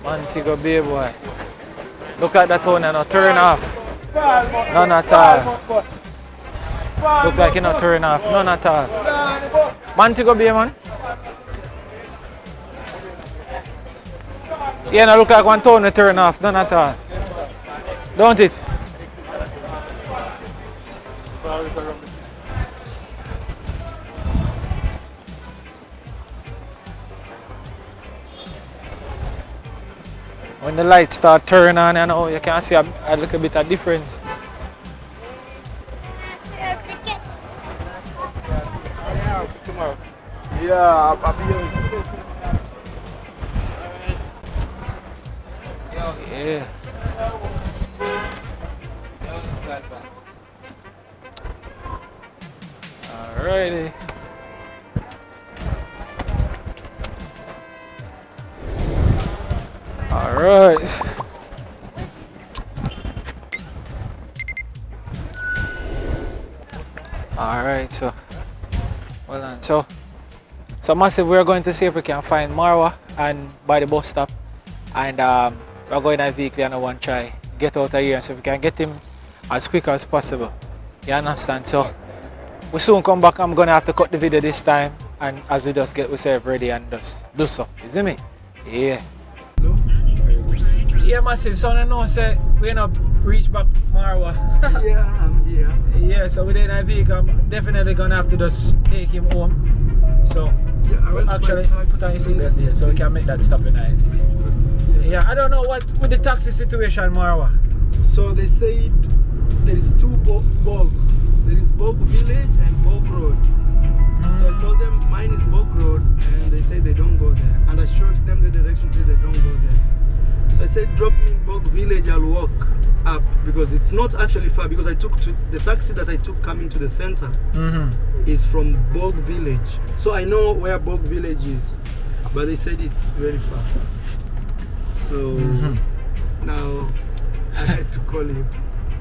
Montego Bay, boy. Look at that one and no turn off. None at all. Look like you not turn off. None at all. Montego Bay, man. Yeah, no look like one tone to turn off. None at all. Don't it? When the lights start turning on, you know, you can see a little bit of difference. Yeah, I'll be Yeah. Alrighty. Alright. Alright, so well done. So massive, we're going to see if we can find MARWA and by the bus stop, and we're going to vehicle and I want to try get out of here and see if we can get him as quick as possible. You understand? So we soon come back. I'm gonna have to cut the video this time, and as we just get ourselves ready and just do so. You see me? Yeah. Yeah, massive. So I know say we not reach back MARWA. Yeah, I'm here. Yeah, so within a week I'm definitely gonna have to just take him home. So Yeah, I went actually to my taxi put on your seatbelt there so we can make that stop in nice. Yeah, I don't know what with the taxi situation, MARWA. So they said there is two bog. There is Bog Village and Bog Road. So I told them mine is Bog Road, and they said they don't go there. And I showed them the direction, said they don't go there. So I said drop me in Bog Village, I'll walk up, because it's not actually far, because I took the taxi that I took coming to the center is from Bog Village. So I know where Bog Village is, but they said it's very far. So now I had to call you.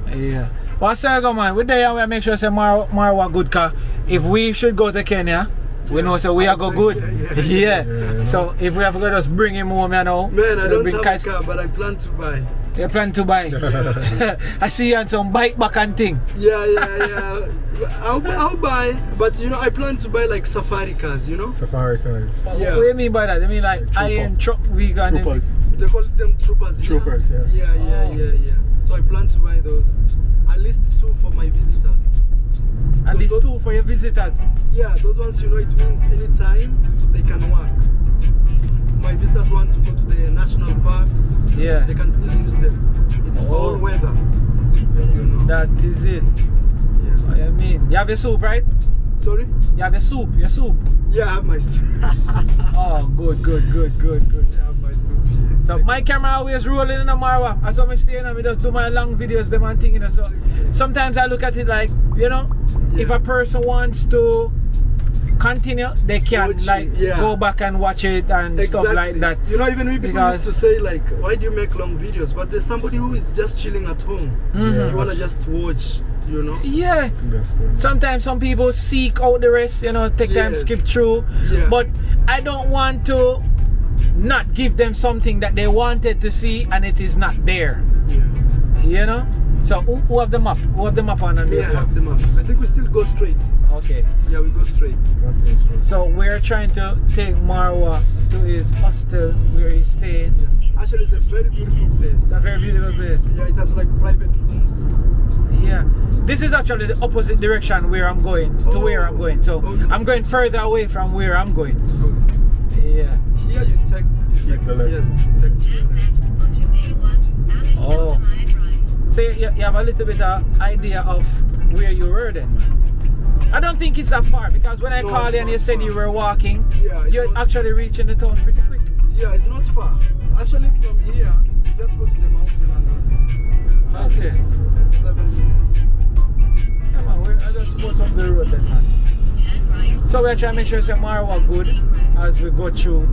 Yeah. What's well, go man? We there and we make sure say MARWA good, car. If we should go to Kenya, we know so we are go good. Yeah. So if we have to go just bring him home, you know. Man, I don't have a car, but I plan to buy. You plan to buy? I see you on some bike back and thing. Yeah. I'll buy, but you know, I plan to buy like safari cars, you know? Safari cars. Yeah. What do you mean by that? I mean like iron truck vegan. Troopers. They call them troopers. Troopers, yeah. Yeah. So I plan to buy those. At least 2 for my visitors. At least 2 for your visitors? Yeah, those ones, you know, it means anytime they can work. If my visitors want to go to the national parks, yeah, they can still use them. It's all weather. You know? That is it. Yeah. What you mean? You have your soup, right? Sorry? You have your soup? Yeah, I have my soup. Oh, good. I have my soup here. So my camera always rolling in a MARWA. As I'm staying and I just do my long videos, them and thinking. So sometimes I look at it like, you know, if a person wants to continue, they can go back and watch it and stuff like that. You know, even we people used to say like, why do you make long videos? But there's somebody who is just chilling at home. You wanna just watch, you know? Yeah. Sometimes some people seek out the rest, you know, take time, skip through. But I don't want to not give them something that they wanted to see and it is not there. You know? So who have the map? Who have the map on? Yeah, I have the map. I think we still go straight. Okay. Yeah, we go straight. So we're trying to take MARWA to his hostel where he's staying. Actually, it's a very beautiful place. It's a very beautiful place. Yeah, it has like private rooms. Yeah. This is actually the opposite direction where I'm going, to where I'm going. So I'm going further away from where I'm going. Yeah. Here you take the left. Yes, you take the left. Oh. So you have a little bit of idea of where you were then, man. I don't think it's that far because when I No, called it's you and you not said far. you were walking, Yeah, it's you're not- actually reaching the town pretty quick. Yeah, it's not far. Actually, from here, you just go to the mountain and Okay. 7 minutes. Yeah, man, I just go on the road then, man. So we're trying to make sure that MARWA good as we go through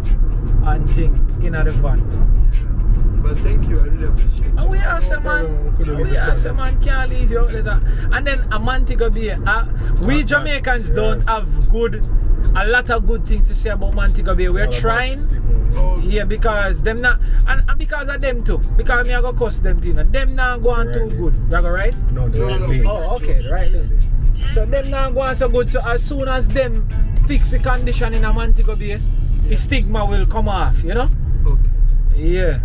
and think in the van. But thank you, I really appreciate it. And we ask a man, can't leave you. And then a Montego Bay. We Jamaicans don't have a lot of good things to say about Montego Bay. We're trying. Oh, Yeah, because them not, and because of them too. Because me I go cuss them too. Them not going too good. You go right? No, the No, right no. lane. Oh, okay, the right lane. So them not going so good. So as soon as them fix the condition in a Montego Bay, the stigma will come off, you know? okay. Yeah.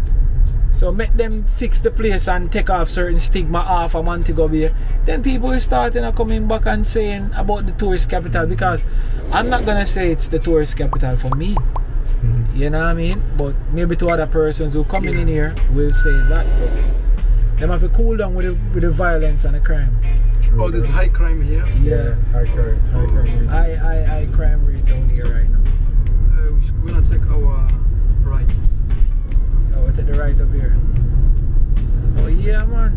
So make them fix the place and take off certain stigma off of Montego Bay. Then people will start coming back and saying about the tourist capital, because I'm not gonna say it's the tourist capital for me. You know what I mean? But maybe to other persons who coming in here will say that. But them have to cool down with the violence and the crime. Oh, there's high crime here. Yeah. High crime. I crime rate down here right now. We're gonna take our right. Oh, we take the right up here. Oh yeah, man.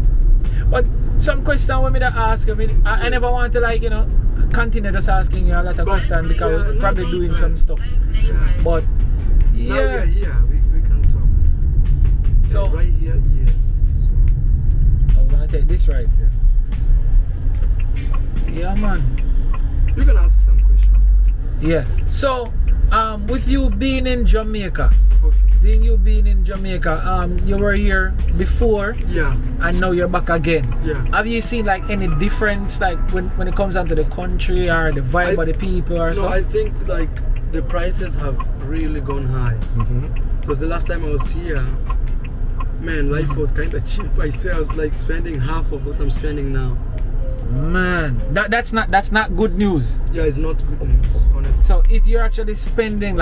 But some question with me to ask you, I never want to continue just asking you a lot of questions because we're probably doing some stuff. Yeah. But Now we yeah. are here, we can talk. So right here, yes. This one. I'm gonna take this right here. Yeah, man. You can ask some question. Yeah. So, with you being in Jamaica, Okay. seeing you being in Jamaica, you were here before Yeah. and now you're back again. Yeah. Have you seen any difference when it comes down to the country or the vibe of the people or No, something? I think the prices have really gone high. Because the last time I was here, man, life was kind of cheap. I swear I was spending half of what I'm spending now. Man, that's not good news. Yeah, it's not good news, honestly. So if you're actually spending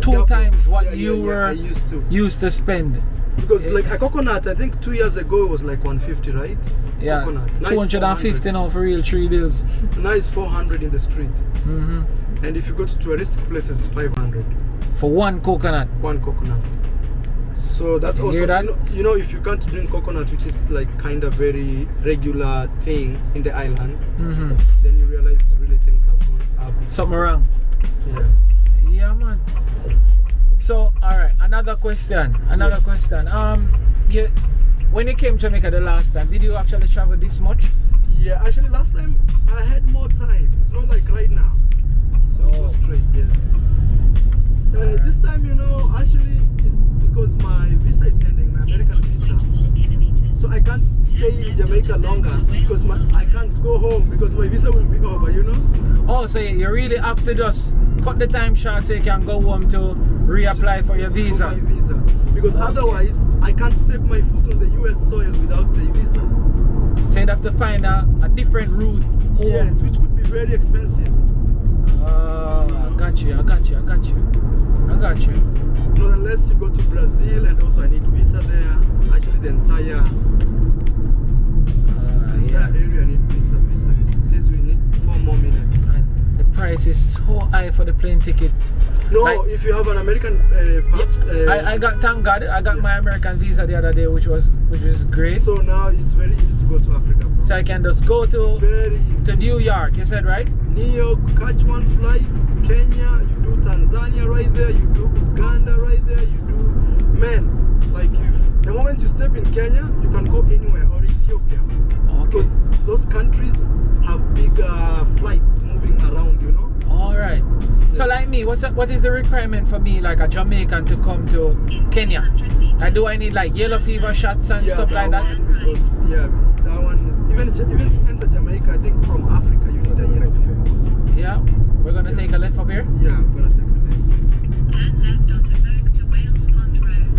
two Double. times what Yeah, you yeah, were I used to. spend. Because a coconut, I think 2 years ago it was 150, right? Yeah, Coconut. Now it's 250 now for real 3 bills. Now it's 400 in the street. Mm-hmm. And if you go to touristic places, it's 500. For one coconut. One coconut. So that's You also, hear that? You know, if you can't drink coconut, which is kind of very regular thing in the island, Mm-hmm. then you realize really things have gone up. Something wrong. Yeah. Yeah, man. So, alright, another question. When you came to Jamaica the last time, did you actually travel this much? Yeah, actually last time I had more time. It's not like right now. So go straight, yes. This time, actually it's because my visa is ending, my American visa. So I can't stay in Jamaica longer because I can't go home because my visa will be over, Oh, so you really have to just cut the time short so you can go home to reapply for your visa. For my visa. Because otherwise, I can't step my foot on the US soil without the visa. So you'd have to find a different route home. Yes, which could be very expensive. I got you. Not unless you go to Brazil, and also I need visa there. Actually, the entire area need visa. It says we need 4 more minutes. And the price is so high for the plane ticket. No, if you have an American pass, I got, thank God, I got my American visa the other day, which was great. So now it's very easy to go to Africa. Bro. So I can just go to Very easy. New York. You said right? New York, catch one flight, Kenya, you do Tanzania right there, you do Uganda right there, you do, the moment you step in Kenya, you can go anywhere, or Ethiopia. Okay. Because those countries have big flights moving around, All right. So like me, what is the requirement for me, like a Jamaican, to come to Kenya? Do I need yellow fever shots and stuff like that? Because that one is even to enter Jamaica. I think from Africa you need a yellow fever. Yeah. We're gonna take a left up here. Yeah, we're gonna take a left. Turn left onto Berg to Wales Pond Road.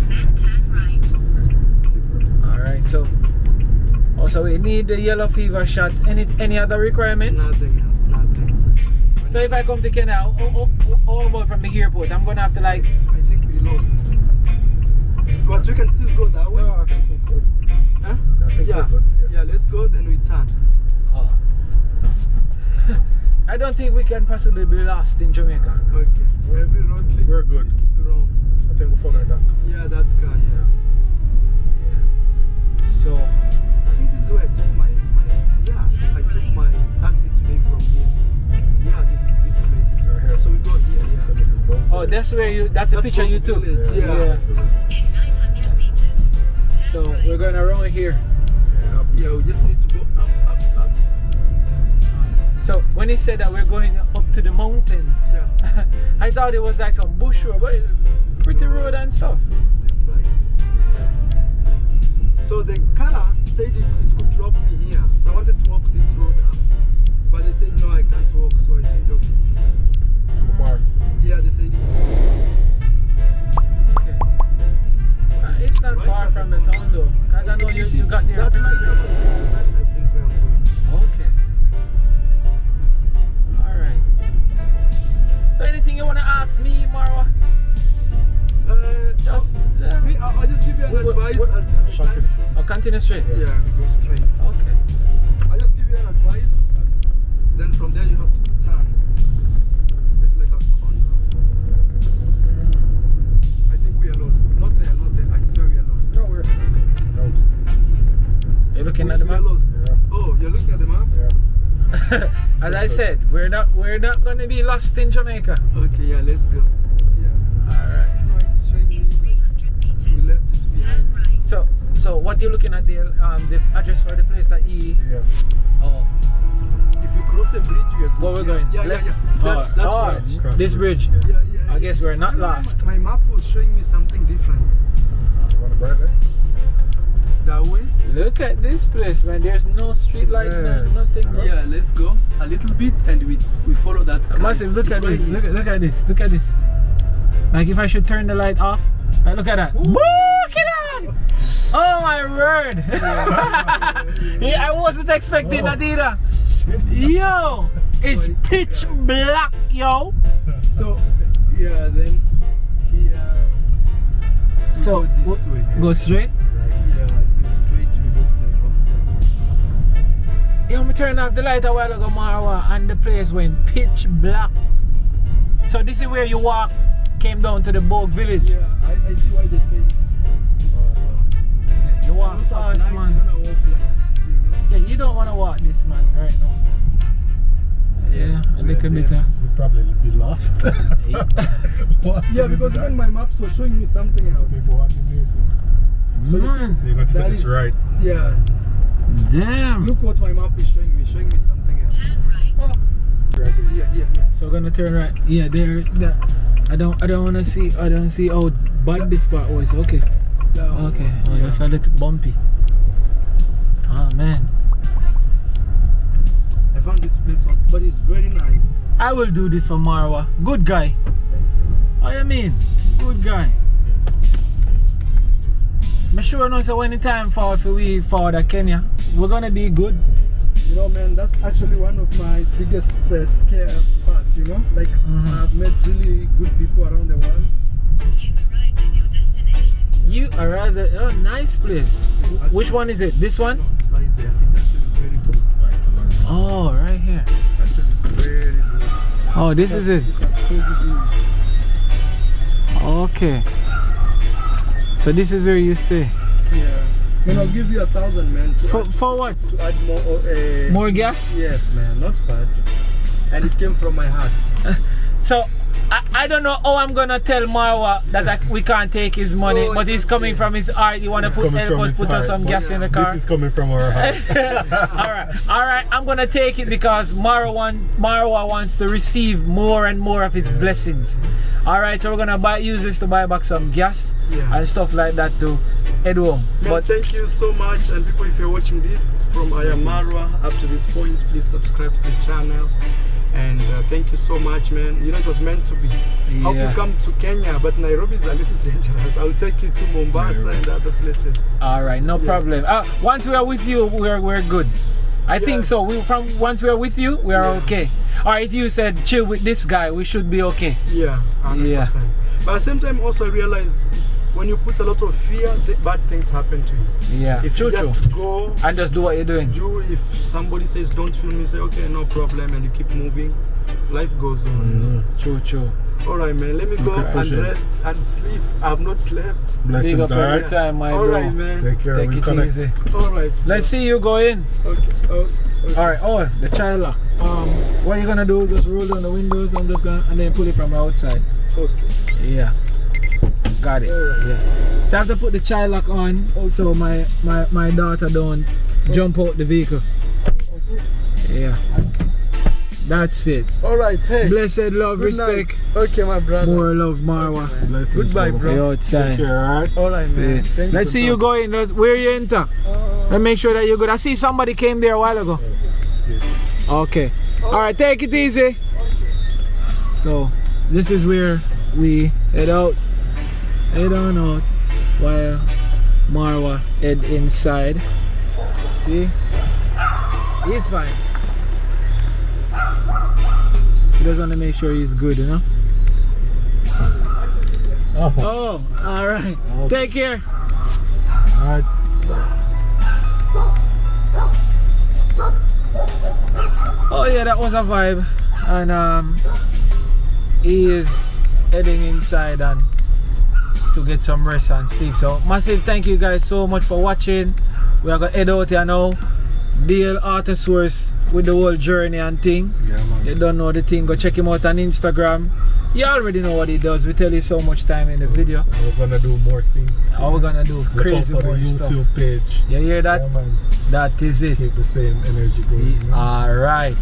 Then turn right. All right. So also we need the yellow fever shot. Any other requirements? Nothing. So if I come to Kenya, all about from the airport, I'm gonna have to I think we lost. But we can still go that way. No, I think we're good. Huh? I think Yeah. we're good. Yeah, let's go, then we turn. Oh. I don't think we can possibly be lost in Jamaica. Okay. Every road leads We're good. leads to Rome. I think we're following that. Yeah, that car, yes. Yeah. So, I think this is where I took I took my taxi today from here. Yeah, this place. Right here. So we go here, So yeah. this is Bob. oh, that's where you. That's the picture Bob you took. Village, Yeah. Yeah. Yeah. 900 meters. So we're going around here. Yeah. Yeah, we just need to go up. So when he said that we're going up to the mountains, Yeah. I thought it was like some bush road, but it's pretty road and stuff. That's right. So the car said it could drop me here. So I wanted to walk this road up. But they said no, I can't walk. So I said okay. Too far. Yeah, they said it's too far. Okay. It's not Right far at from the the corner. town though, because I know you got there. That right over there. That's I think where I'm going. Okay. Alright. So anything you want to ask me, Marwa? Just me, I'll just give you an advice as Continue. oh, continue straight. Yeah, we go straight. Okay. I'll just give you an advice as then from there you have to turn. There's like a corner. I think we are lost. Not there, not there. I swear we are lost. No, we're out. You're looking at the We are map? lost. Yeah. Oh, you're looking at the map? Yeah. As I said, we're not gonna be lost in Jamaica. Okay, yeah, let's go. Yeah. Alright. No, it's showing me like 300 we meters. left it behind. Turn right. So what you're looking at the address for the place that he Yeah. oh If you cross a bridge, we are good. where we're Yeah, going? Yeah, Left? yeah, yeah. That's oh, right. Cross this the bridge. bridge. Yeah, yeah. I guess we're not lost. My map was showing me something different. You want to bright there? That way? Look at this place, man. There's no street light, Yes. nothing. Yeah, let's go a little bit and we follow that car. Massive, look It's at right this. here. Look at this. Look at this. Like if I should turn the light off. Like, look at that. Look at that! Oh my word! Yeah, I wasn't expecting that either. Yo! It's pitch black, yo! So, yeah, then here. We So, go this way. go straight. Yeah, it's straight. We go to the hostel. Yo, me turned off the light a while ago, Marwa, and the place went pitch black. So this is where you walk, came down to the Bogue village. Yeah, I see why they say it's You walk also at fast, night, man. you're gonna walk like, you know. Yeah, you don't want to walk this, man, right now. Yeah, a little bit. We'd probably be lost. What? Yeah, because even my maps were showing me something else. People walking there too. So you Man, So you got to That take this is- right. Yeah, damn. look what my map is showing me something else. Turn right. Right here. Yeah. So we're gonna turn right. Yeah, there. I don't wanna see. I don't see how bad this part was. Okay. Okay. Oh, Yeah. that's a little bumpy. Oh man. I found this place, but it's very nice. I will do this for Marwa. Good guy. What you mean? Good guy. I'm sure no, so anytime for we for Kenya, we're gonna be good. You know, man, that's actually one of my biggest scare parts, you know? Like, I've met really good people around the world. You arrived at your destination. You are rather oh nice place. Which one is it? This one? No, right there. It's actually very good. Oh, right here. It's actually very good. Oh, this is it. It has cozy views. Okay. So this is where you stay. Yeah. Man, I'll give you 1,000, man. For what? To add more. More gas? Yes, man. Not bad. And it came from my heart. So I don't know how I'm gonna tell Marwa that we can't take his money, Oh, but it's he's coming okay. from his heart. You wanna help us put on some gas in the car? This is coming from our heart. Alright, I'm gonna take it because Marwa wants to receive more and more of his blessings. Alright, so we're gonna use this to buy back some gas and stuff like that to head home. Man, But thank you so much. And people, if you're watching this from I am Marwa up to this point, please subscribe to the channel. And thank you so much, man. You know, it was meant to be. Hope you Yeah. come to Kenya, but Nairobi is a little dangerous. I'll take you to Mombasa and other places. alright, no problem. Once we are with you, we're good. I think so. Once we are with you, we are okay. Or if you said chill with this guy, we should be okay. Yeah, 100%. But at the same time, also I realize it's when you put a lot of fear, bad things happen to you. Yeah. If you just go and just do what you're doing. if somebody says don't film, you say okay, no problem, and you keep moving. Life goes on. True. Alright, man, let me go and rest and sleep. I have not slept. Big up Blessings, every alright? time, my bro. Alright, man. Take care. Take we it connect. easy. Alright. Let's see you go in. Okay. Alright, oh, the child lock. What you gonna do? Just roll down the windows and then pull it from outside. Okay. Yeah. Got it. Alright. Yeah. So I have to put the child lock on so my daughter don't jump out the vehicle. Yeah. That's it. Alright, hey. Blessed love, Good respect. night. Okay, my brother. More love, Marwa. Blessings, Goodbye, brother. bro. You're outside. Take care, alright? Alright, man. Yeah. Thank Let's see you go in. Where you enter. Let's make sure that you're good. I see somebody came there a while ago. Okay. Alright, take it easy. So, this is where we head out. Head on out while Marwa head inside. See? He's fine. He just want to make sure he's good, you know? Oh, alright. Take care. Alright. Oh yeah, that was a vibe. And he is heading inside and to get some rest and sleep. So massive thank you guys so much for watching. We are gonna head out here now. Deal Artosaurus with the whole journey and thing. Yeah, man. You don't know the thing, go check him out on Instagram. You already know what he does. We tell you so much time in the video. We're gonna do more things. How we're gonna do Look crazy out for more the stuff. YouTube page. You hear that? Yeah, man. That is it. Keep the same energy going. you know? Alright.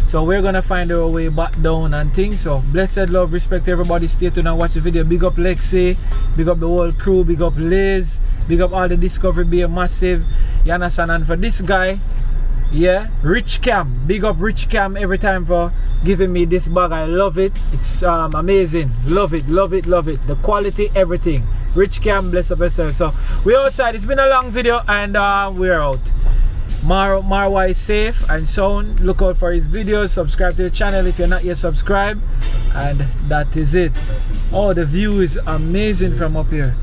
So we're gonna find our way back down and things. So blessed love, respect everybody. Stay tuned and watch the video. Big up Lexi, big up the whole crew, big up Liz, big up all the Discovery Bay massive. You understand? And for this guy, yeah, Rich Cam, big up Rich Cam every time for giving me this bag. I love it. It's amazing. Love it. The quality, everything. Rich Cam, bless up yourself. So we're outside. It's been a long video and we're out. Marwa is safe and sound. Look out for his videos. Subscribe to the channel if you're not yet subscribed. And that is it. Oh, the view is amazing from up here.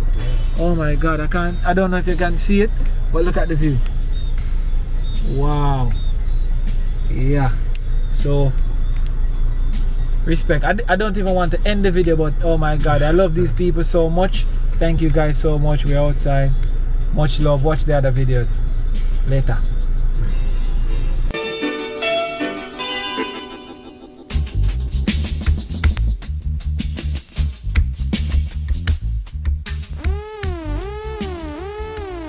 Oh my god, I don't know if you can see it, but look at the view. Wow. Yeah. So respect. I don't even want to end the video, but oh my god, I love these people so much. Thank you guys so much. We're outside. Much love. Watch the other videos later.